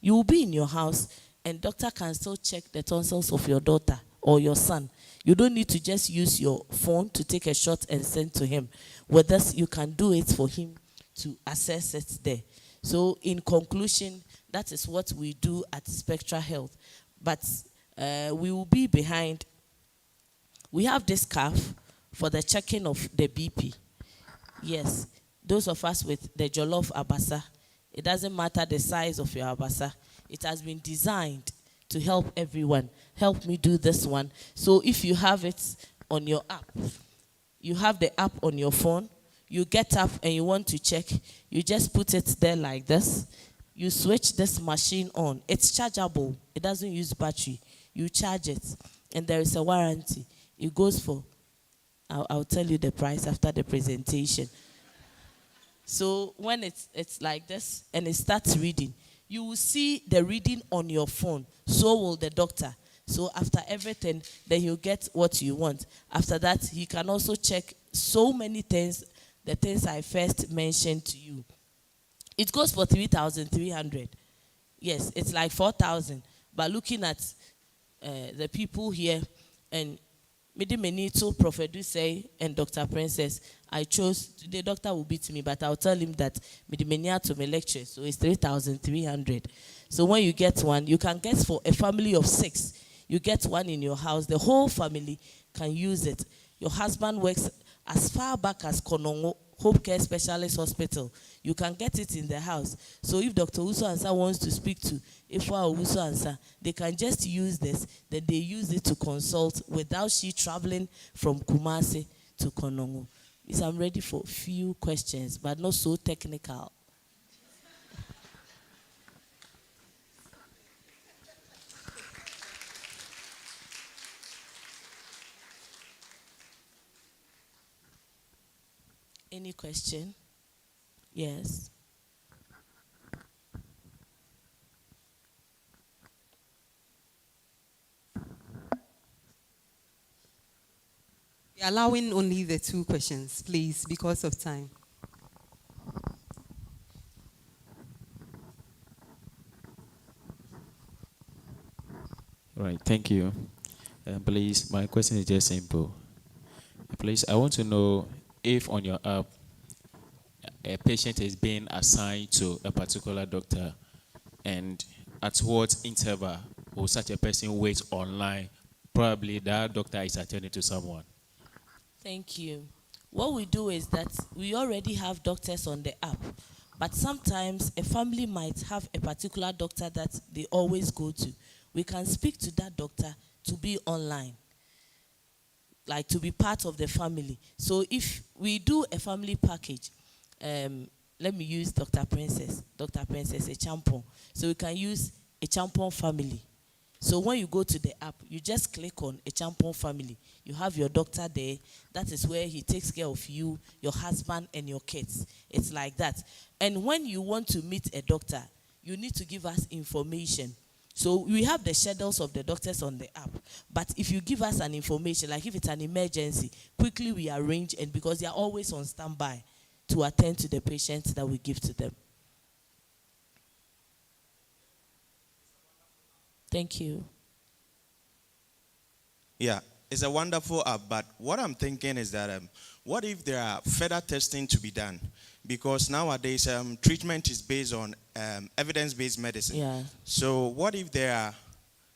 You will be in your house, and doctor can still check the tonsils of your daughter or your son. You don't need to just use your phone to take a shot and send to him. With this, you can do it for him to assess it there. So in conclusion, that is what we do at Spectra Health. But we will be behind. We have this scarf for the checking of the BP. Yes, those of us with the jollof abasa, it doesn't matter the size of your abasa. It has been designed to help everyone. Help me do this one. So if you have it on your app, you have the app on your phone, you get up and you want to check, you just put it there like this. You switch this machine on. It's chargeable. It doesn't use battery. You charge it, and there is a warranty. It goes for, I'll tell you the price after the presentation. So when it's like this and it starts reading, you will see the reading on your phone. So will the doctor. So after everything, then he'll get what you want. After that, he can also check so many things, the things I first mentioned to you. It goes for 3,300. Yes, it's like 4,000. But looking at the people here, and Menito, Prophet Dusey, and Dr. Princess, I chose, the doctor will beat me, but I'll tell him that Medimenia to my lecture, so it's 3,300. So when you get one, you can get for a family of 6. You get one in your house, the whole family can use it. Your husband works as far back as Konongo Hope Care Specialist Hospital. You can get it in the house. So if Dr. Uso Ansa wants to speak to Ifwa Uso Ansa, they can just use this. Then they use it to consult without she traveling from Kumasi to Konongo. Yes, I'm ready for a few questions, but not so technical. Any question? Yes. We're allowing only the 2 questions, please, because of time. All right, thank you. Please, my question is just simple. Please, I want to know if on your app, a patient is being assigned to a particular doctor, and at what interval will such a person wait online? Probably that doctor is attending to someone. Thank you. What we do is that we already have doctors on the app, but sometimes a family might have a particular doctor that they always go to. We can speak to that doctor to be online, like to be part of the family. So if we do a family package, let me use Dr. Princess, a champon. So we can use a champon family. So when you go to the app, you just click on a champon family. You have your doctor there. That is where he takes care of you, your husband, and your kids. It's like that. And when you want to meet a doctor, you need to give us information. So we have the schedules of the doctors on the app. But if you give us an information, like if it's an emergency, quickly we arrange, and because they are always on standby to attend to the patients that we give to them. Thank you. Yeah, it's a wonderful app, but what I'm thinking is that what if there are further testing to be done? Because nowadays treatment is based on evidence-based medicine. Yeah. So what if there are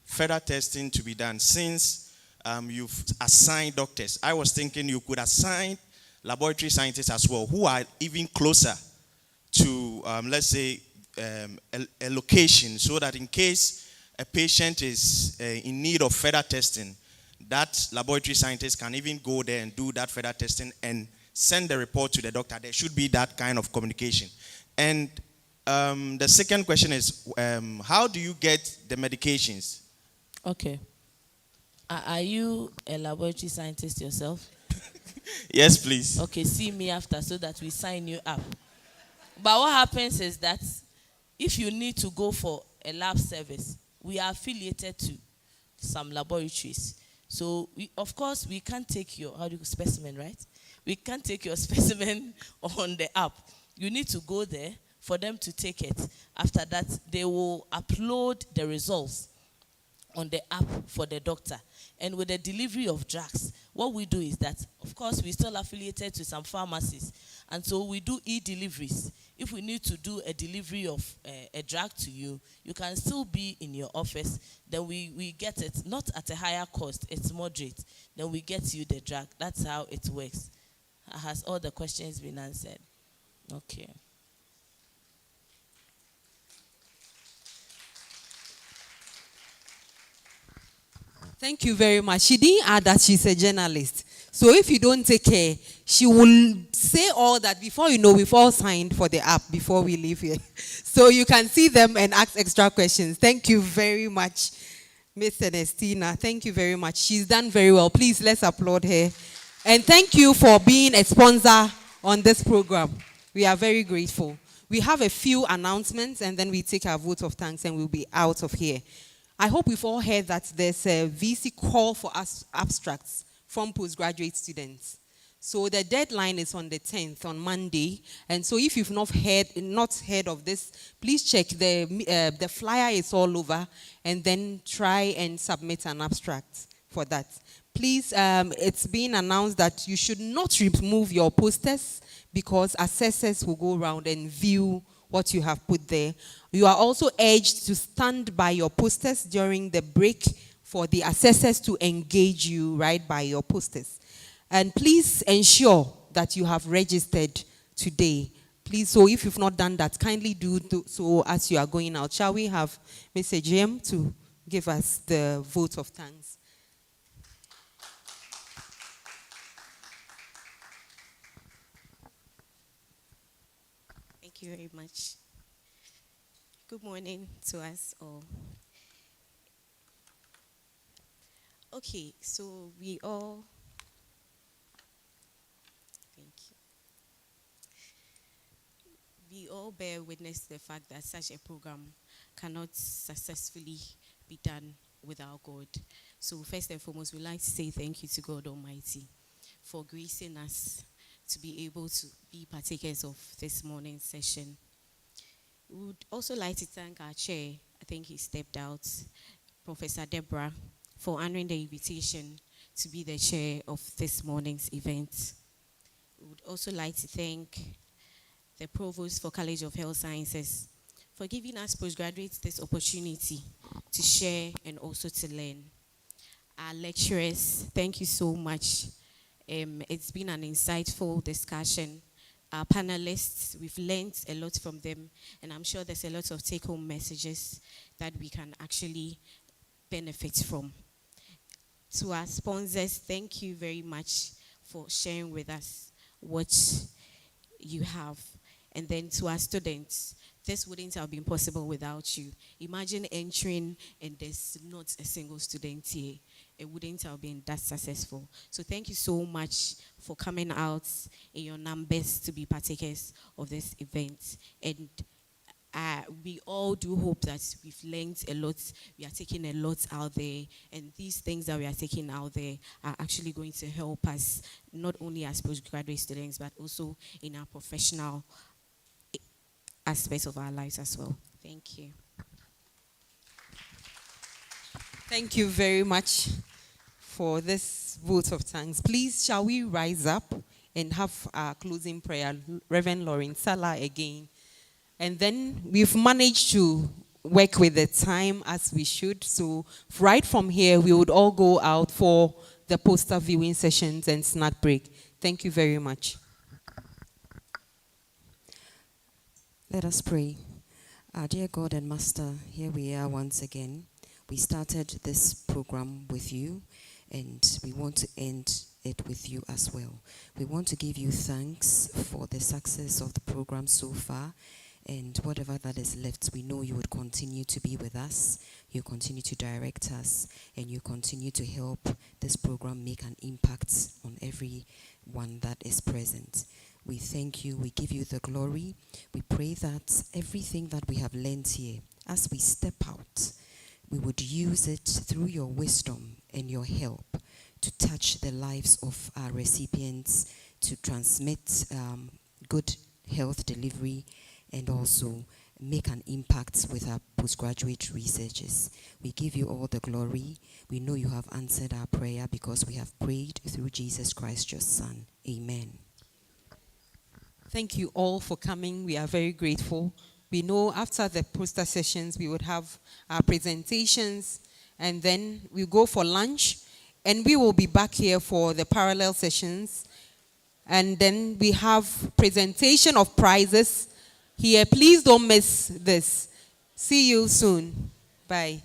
further testing to be done since you've assigned doctors? I was thinking you could assign laboratory scientists as well who are even closer to, let's say, a location, so that in case a patient is in need of further testing, that laboratory scientist can even go there and do that further testing and send the report to the doctor. There should be that kind of communication. And the second question is, how do you get the medications? Okay. Are you a laboratory scientist yourself? Yes, please. Okay, see me after so that we sign you up. But what happens is that if you need to go for a lab service, we are affiliated to some laboratories. So, of course, we can't take your, specimen, right? We can't take your specimen on the app. You need to go there for them to take it. After that, they will upload the results on the app for the doctor. And with the delivery of drugs, what we do is that, of course, we're still affiliated to some pharmacies. And so we do e-deliveries. If we need to do a delivery of a drug to you, you can still be in your office. Then we get it, not at a higher cost, it's moderate. Then we get you the drug. That's how it works. Has all the questions been answered? Okay. Thank you very much. She didn't add that she's a journalist. So if you don't take care, she will say all that before you know we've all signed for the app before we leave here. So you can see them and ask extra questions. Thank you very much, Miss Ernestina. Thank you very much. She's done very well. Please, let's applaud her. And thank you for being a sponsor on this program. We are very grateful. We have a few announcements and then we take our vote of thanks and we'll be out of here. I hope we've all heard that there's a VC call for us abstracts from postgraduate students. So the deadline is on the 10th, on Monday. And so if you've not heard of this, please check. The flyer is all over. And then try and submit an abstract for that. Please, it's been announced that you should not remove your posters because assessors will go around and view what you have put there. You are also urged to stand by your posters during the break for the assessors to engage you right by your posters. And please ensure that you have registered today. Please, so if you've not done that, kindly do so as you are going out. Shall we have Mr. Jim to give us the vote of thanks? Thank you very much. Good morning to us all. Okay, so we all, thank you. We all bear witness to the fact that such a program cannot successfully be done without God. So first and foremost, we'd like to say thank you to God Almighty for gracing us to be able to be partakers of this morning's session. We would also like to thank our chair, I think he stepped out, Professor Deborah, for honoring the invitation to be the chair of this morning's event. We would also like to thank the Provost for College of Health Sciences for giving us postgraduates this opportunity to share and also to learn. Our lecturers, thank you so much. It's been an insightful discussion. Our panelists, we've learned a lot from them, and I'm sure there's a lot of take-home messages that we can actually benefit from. To our sponsors, thank you very much for sharing with us what you have. And then to our students, this wouldn't have been possible without you. Imagine entering and there's not a single student here. It wouldn't have been that successful. So thank you so much for coming out in your numbers to be partakers of this event. And we all do hope that we've learned a lot. We are taking a lot out there. And these things that we are taking out there are actually going to help us, not only as postgraduate students, but also in our professional aspects of our lives as well. Thank you. Thank you very much for this vote of thanks. Please, shall we rise up and have our closing prayer? Reverend Lauren Salah again. And then we've managed to work with the time as we should. So right from here, we would all go out for the poster viewing sessions and snack break. Thank you very much. Let us pray. Our dear God and Master, here we are once again. We started this program with you, and we want to end it with you as well. We want to give you thanks for the success of the program so far, and whatever that is left, we know you would continue to be with us, you continue to direct us, and you continue to help this program make an impact on everyone that is present. We thank you, we give you the glory. We pray that everything that we have learned here, as we step out, we would use it through your wisdom and your help to touch the lives of our recipients, to transmit good health delivery, and also make an impact with our postgraduate researchers. We give you all the glory. We know you have answered our prayer because we have prayed through Jesus Christ, your Son. Amen. Thank you all for coming. We are very grateful. We know after the poster sessions, we would have our presentations, and then we go for lunch, and we will be back here for the parallel sessions. And then we have presentation of prizes here. Please don't miss this. See you soon. Bye.